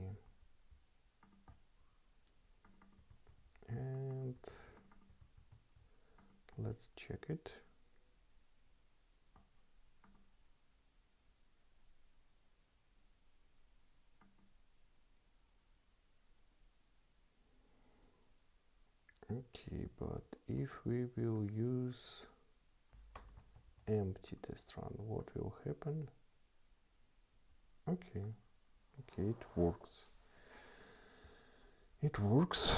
S1: And let's check it. Okay, but if we will use empty test run, what will happen? Okay, it works. It works,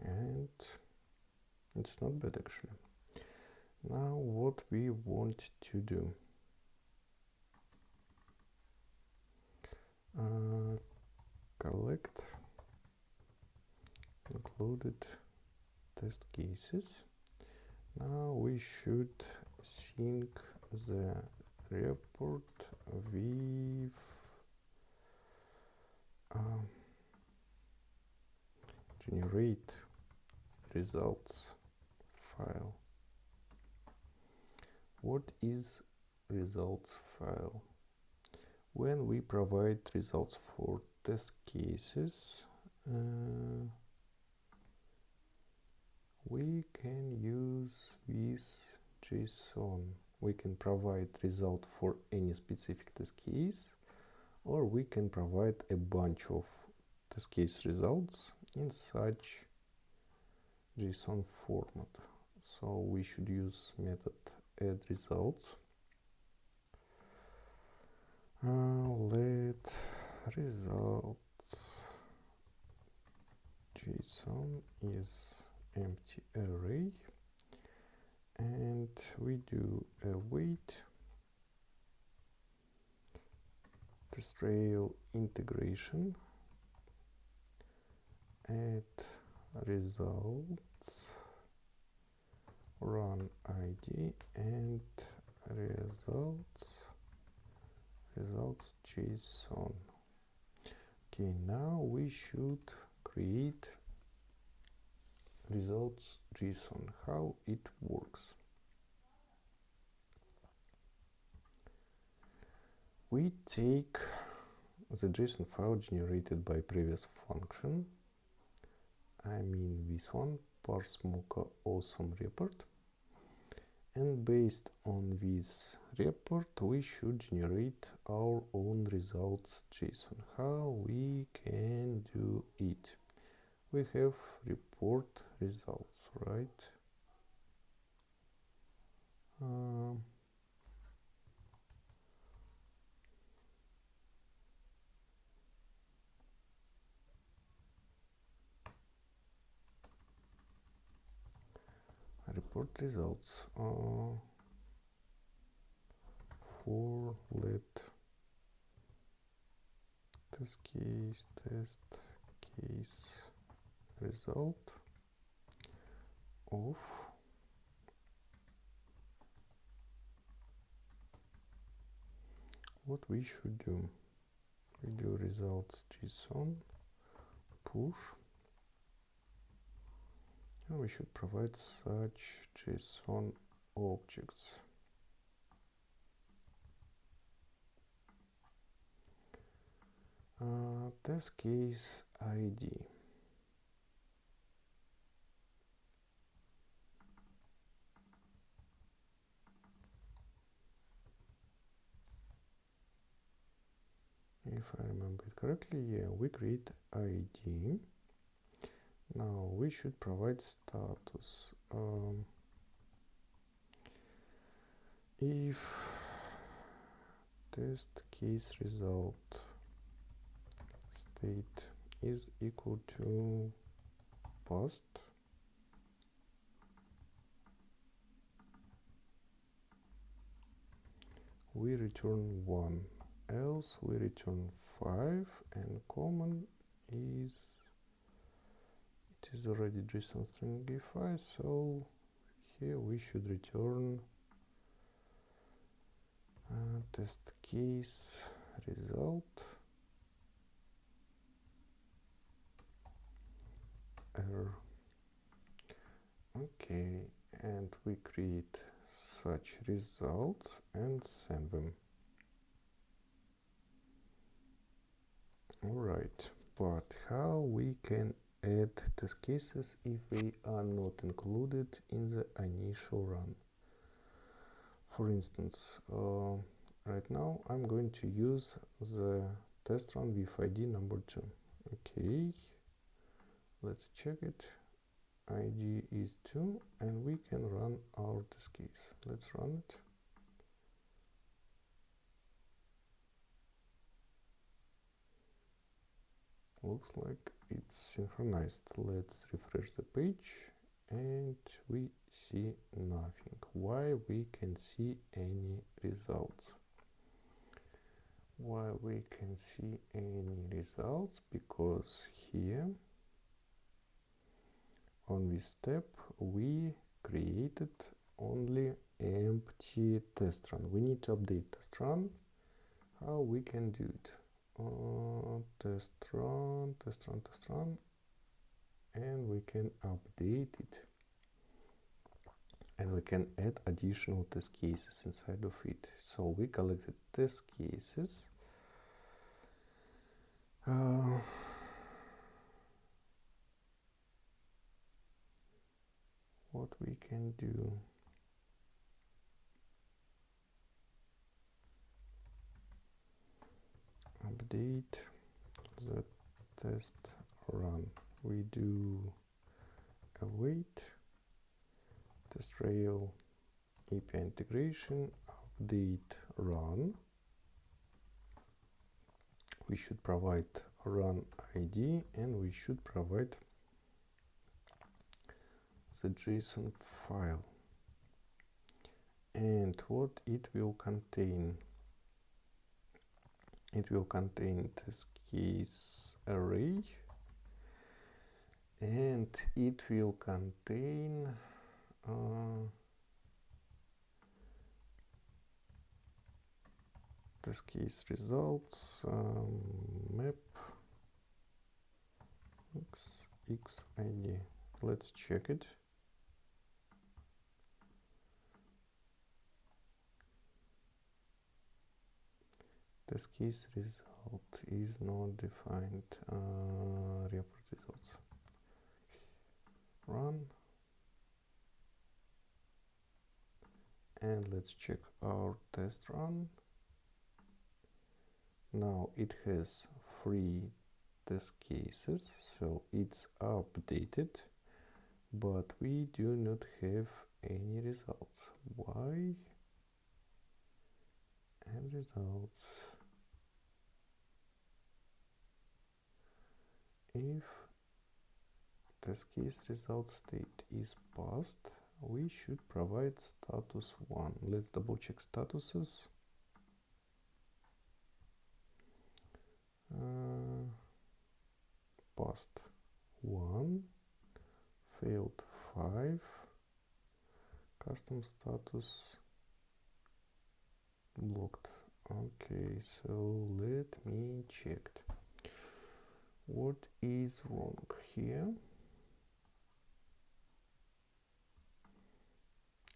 S1: and it's not bad actually. Now what we want to do, collect included test cases. Now we should sync the report with generate results file. What is results file? When we provide results for test cases, we can use this JSON. We can provide result for any specific test case, or we can provide a bunch of test case results in such JSON format. So we should use method add results. Let results JSON is empty array, and we do await Testrail integration, add results run ID and results JSON. Okay, now we should create results JSON. How it works? We take the JSON file generated by previous function, I mean this one, parse mochawesome report, and based on this report we should generate our own results JSON. How we can do it? We have report results, right? Report results for let test case result of what we should do. We do results JSON push, and we should provide such JSON objects. Test case ID. If I remember it correctly, yeah, we create ID. Now we should provide status. If test case result state is equal to passed, we return 1, else we return 5, and common is, it is already JSON stringify, so here we should return test case result error. Okay, and we create such results and send them. Alright, but how we can add test cases if they are not included in the initial run? For instance, right now I'm going to use the test run with ID number 2. Okay, let's check it. ID is 2, and we can run our test case. Let's run it. Looks like it's synchronized. Let's refresh the page, and we see nothing. Why we can see any results? Why we can see any results? Because here on this step we created only empty test run. We need to update test run. How we can do it? Test run, and we can update it, and we can add additional test cases inside of it. So we collected test cases. What we can do? Update the test run. We do await Testrail API integration update run. We should provide run ID, and we should provide the JSON file and what it will contain. It will contain test case array, and it will contain test case results map xid. Let's check it. Test case result is not defined. Report results. Run. And let's check our test run. Now it has 3 test cases, so it's updated, but we do not have any results. Why? And results. If test case result state is passed, we should provide status 1. Let's double check statuses. Passed 1, failed 5, custom status blocked. Okay, so let me check what is wrong here.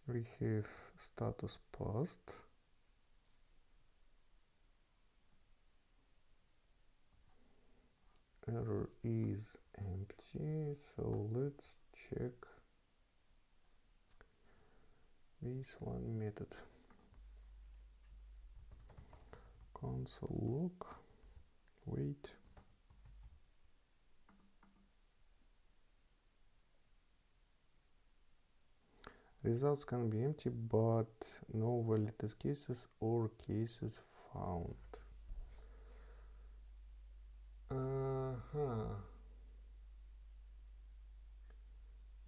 S1: We have status passed, error is empty, so let's check this one method. Console log, wait. Results can be empty, but no valid test cases or cases found.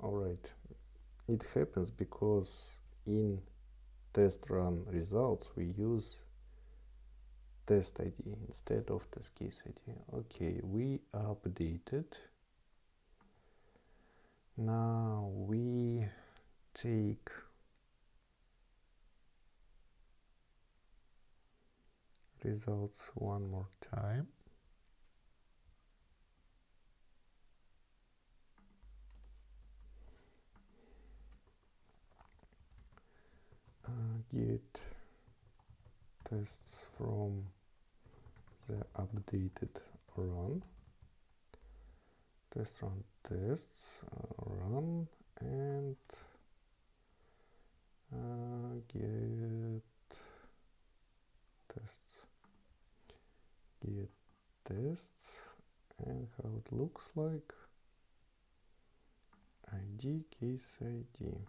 S1: Alright, it happens because in test run results we use test ID instead of test case ID. Okay, we updated. Now we take results one more time. Get tests from the updated run. Test run tests, run, and get tests. Get tests, and how it looks like. ID, case ID.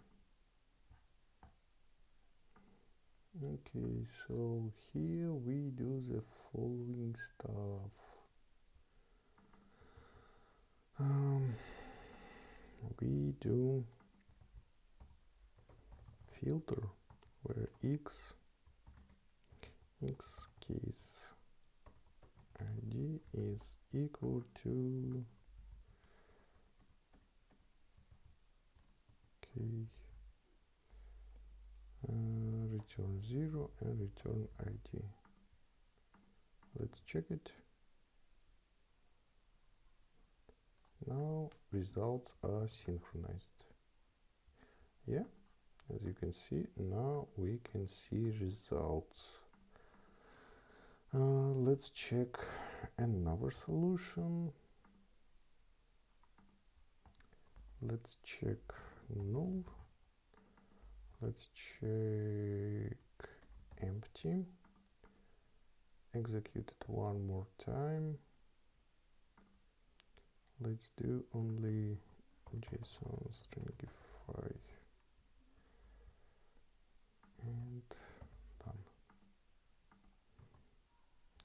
S1: Okay, so here we do the following stuff. We do filter where x case ID is equal to return 0 and return ID. Let's check it. Now results are synchronized. Yeah, as you can see, now we can see results. Let's check another solution. Let's check null. Let's check empty. Execute it one more time. Let's do only JSON stringify and done.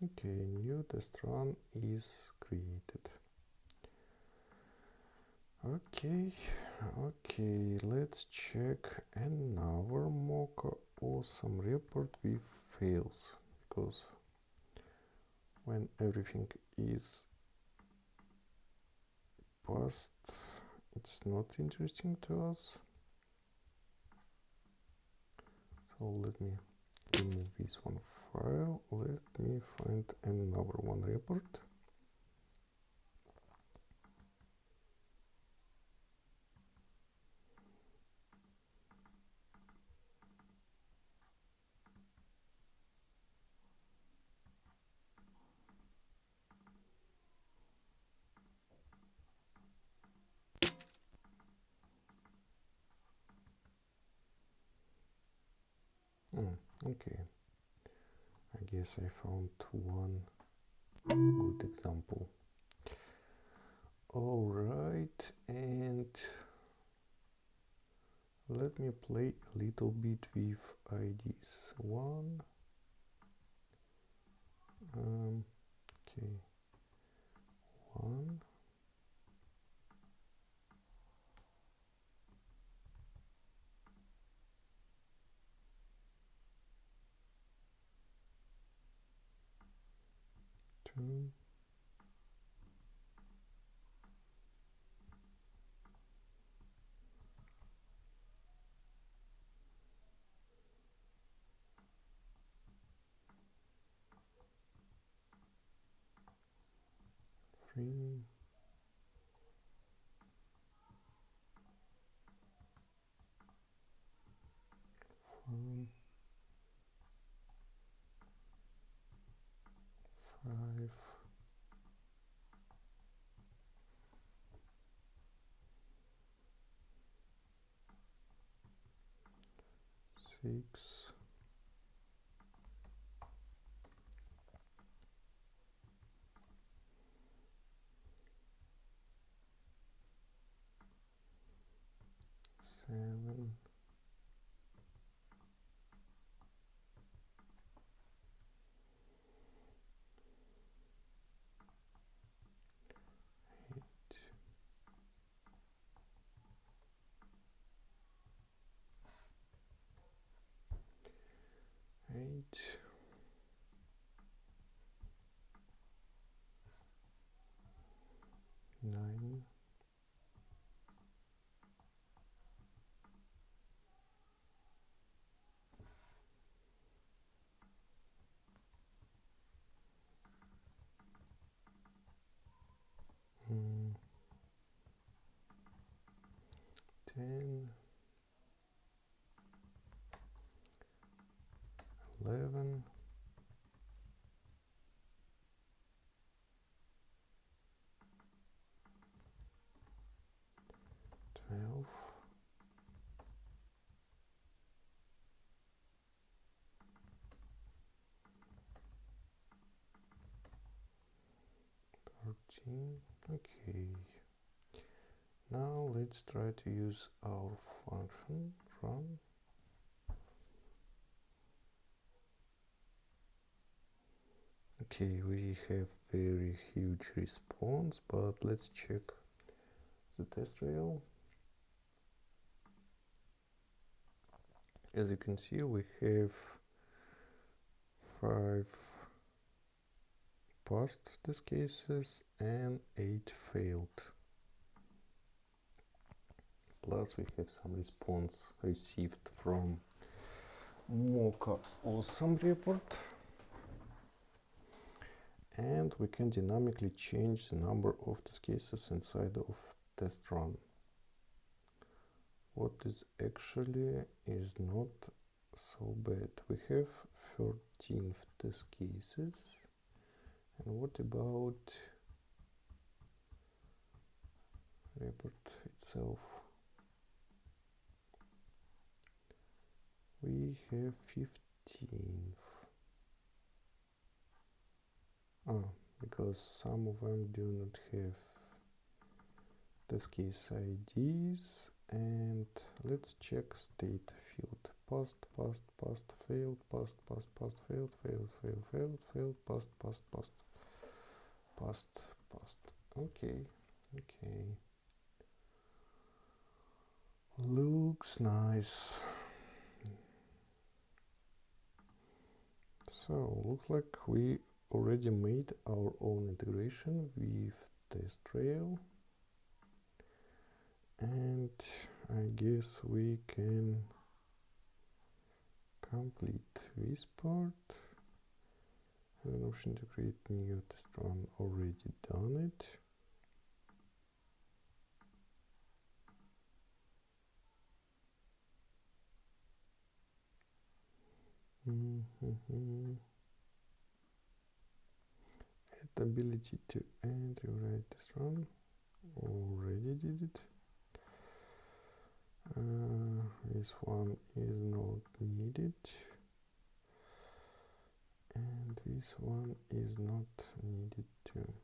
S1: Okay, new test run is created. Okay, let's check another mochawesome report with fails, because when everything is passed, it's not interesting to us. So let me remove this one file. Let me find another one report. Okay, I guess I found one good example. Alright, and let me play a little bit with IDs. Okay, 1, 2, 3, 4, 5, 6, 7, 8, 9, 10, 11, 12, 13. Okay, now let's try to use our function run. Okay, we have very huge response, but let's check the Testrail. As you can see, we have 5 passed test cases and 8 failed. Plus we have some response received from mochawesome report. And we can dynamically change the number of test cases inside of test run. What is actually is not so bad. We have 13 test cases. And what about report itself? We have 15. Because some of them do not have test case IDs. And let's check state field. Passed, passed, passed, failed, passed, passed, passed, failed, failed, failed, failed, failed, passed, passed, passed, passed, passed. Okay, okay. Looks nice. So, looks like we already made our own integration with Testrail. And I guess we can complete this part. And an option to create new test run, already done it. Add ability to add, rewrite test run, already did it. This one is not needed. this one is not needed too.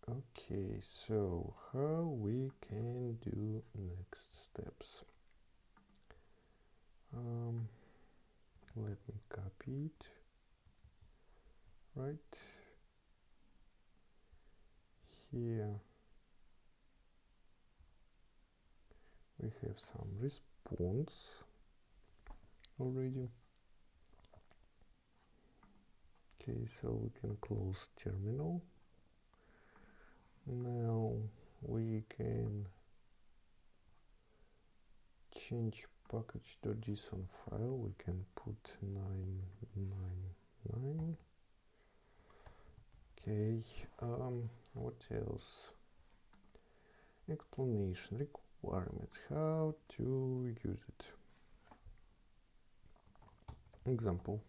S1: Okay, so how we can do next steps? Let me copy it. Right here we have some response already. Okay, so we can close terminal. Now we can change package.json file. We can put 999. Okay, what else? Explanation, requirements, how to use it. Example.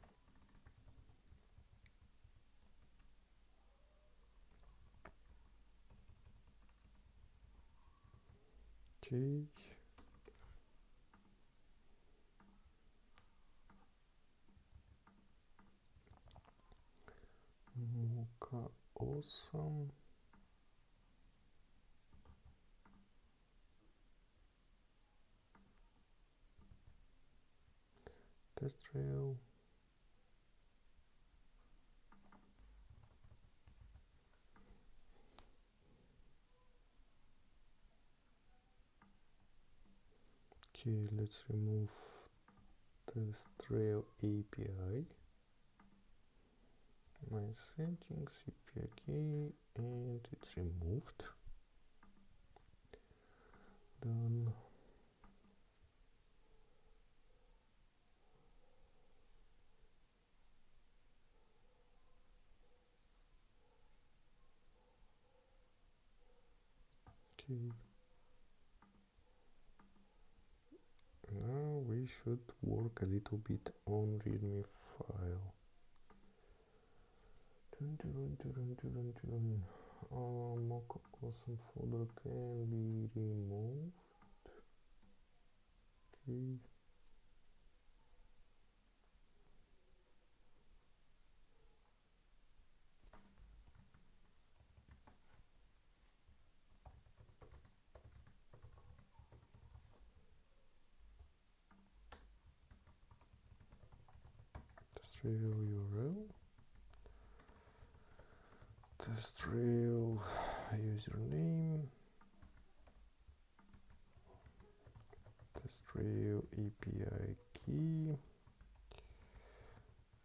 S1: Okay. Mochawesome. Testrail. Okay, let's remove Testrail API. My settings, API key, and it's removed. Done. Okay. Now we should work a little bit on README file. Mochawesome folder can be removed. Okay. Testrail URL. Testrail username. Testrail API key.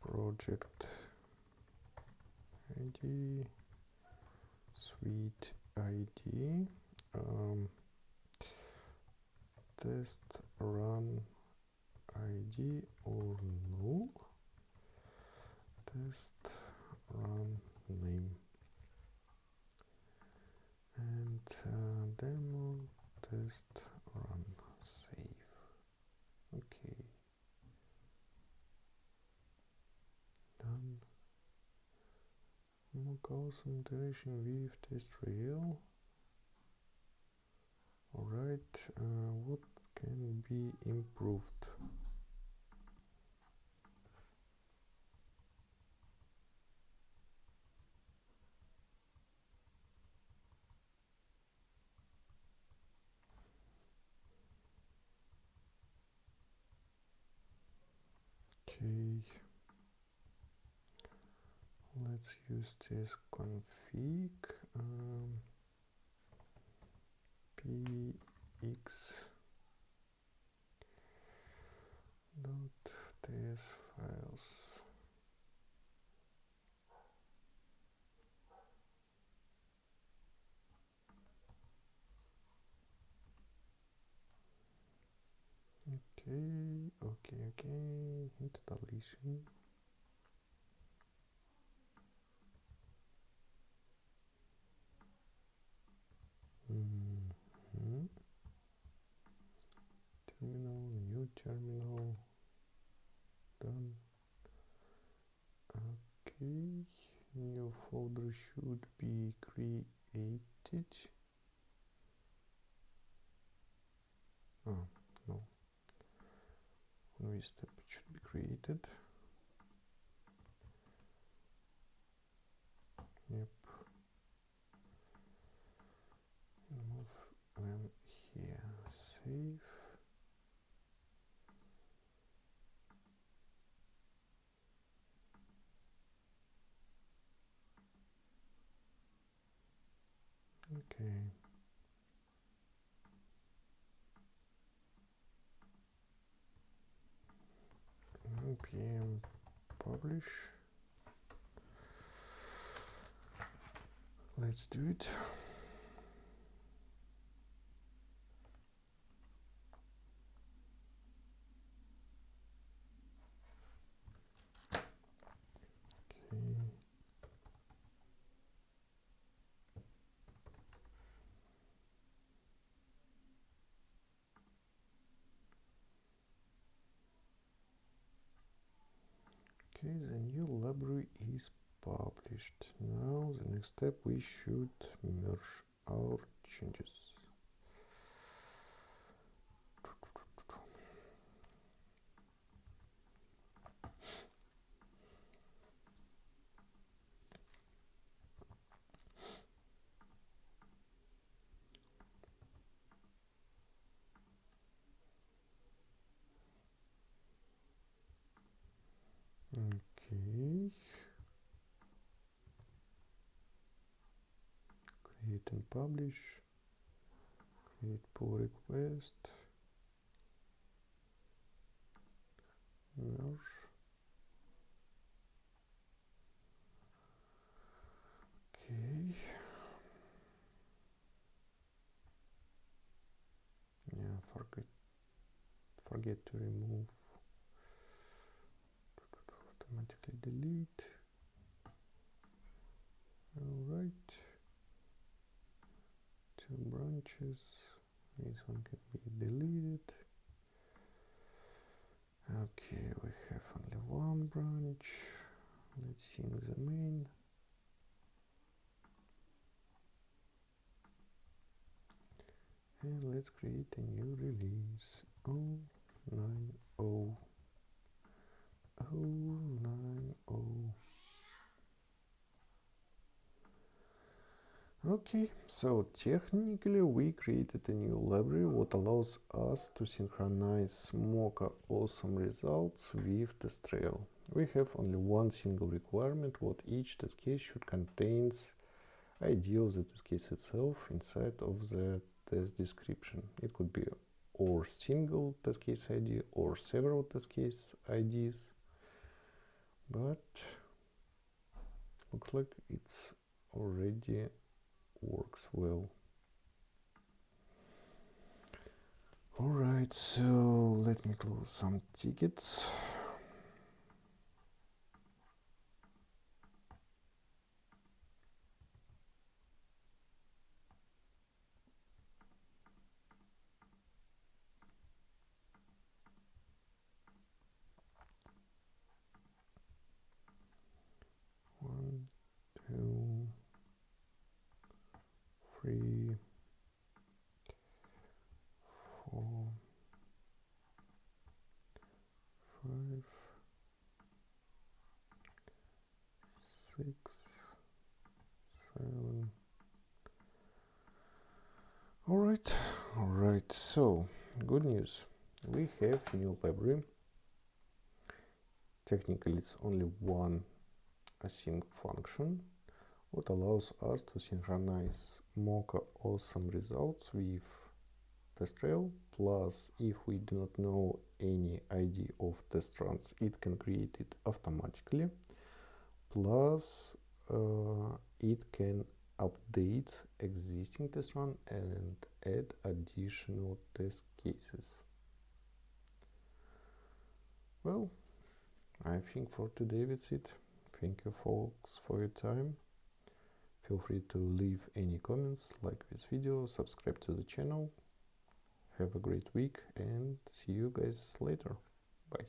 S1: Project ID. Suite ID. Test run ID or null. Test run name. And demo test run save. Okay. Done. Mochawesome integration with Testrail. Alright, what can be improved? Okay, let's use this config px.ts files. Okay, installation. Terminal, new terminal, done. Okay, new folder should be created. Oh, no. On this step it should be created. Yep. Move them here. Save. Okay. npm publish. Let's do it. Okay, the new library is published. Now the next step, we should merge our changes. Okay. Create and publish. Create pull request. Merge. Okay. Yeah, forget to remove. Automatically delete. Alright. 2 branches. This one can be deleted. Okay, we have only one branch. Let's sync the main. And let's create a new release. 090. Okay, so technically we created a new library what allows us to synchronize mochawesome results with Testrail. We have only one single requirement, what each test case should contain ID of the test case itself inside of the test description. It could be or single test case ID or several test case IDs, but looks like it's already works well. Alright, so let me close some tickets. One, two, three, 4, 5, 6, 7. Alright, so good news. We have new library. Technically it's only one async function what allows us to synchronize mochawesome results with Testrail, plus if we do not know any ID of test runs, it can create it automatically, plus it can update existing test run and add additional test cases. Well, I think for today that's it. Thank you folks for your time. Feel free to leave any comments, like this video, subscribe to the channel. Have a great week and see you guys later. Bye.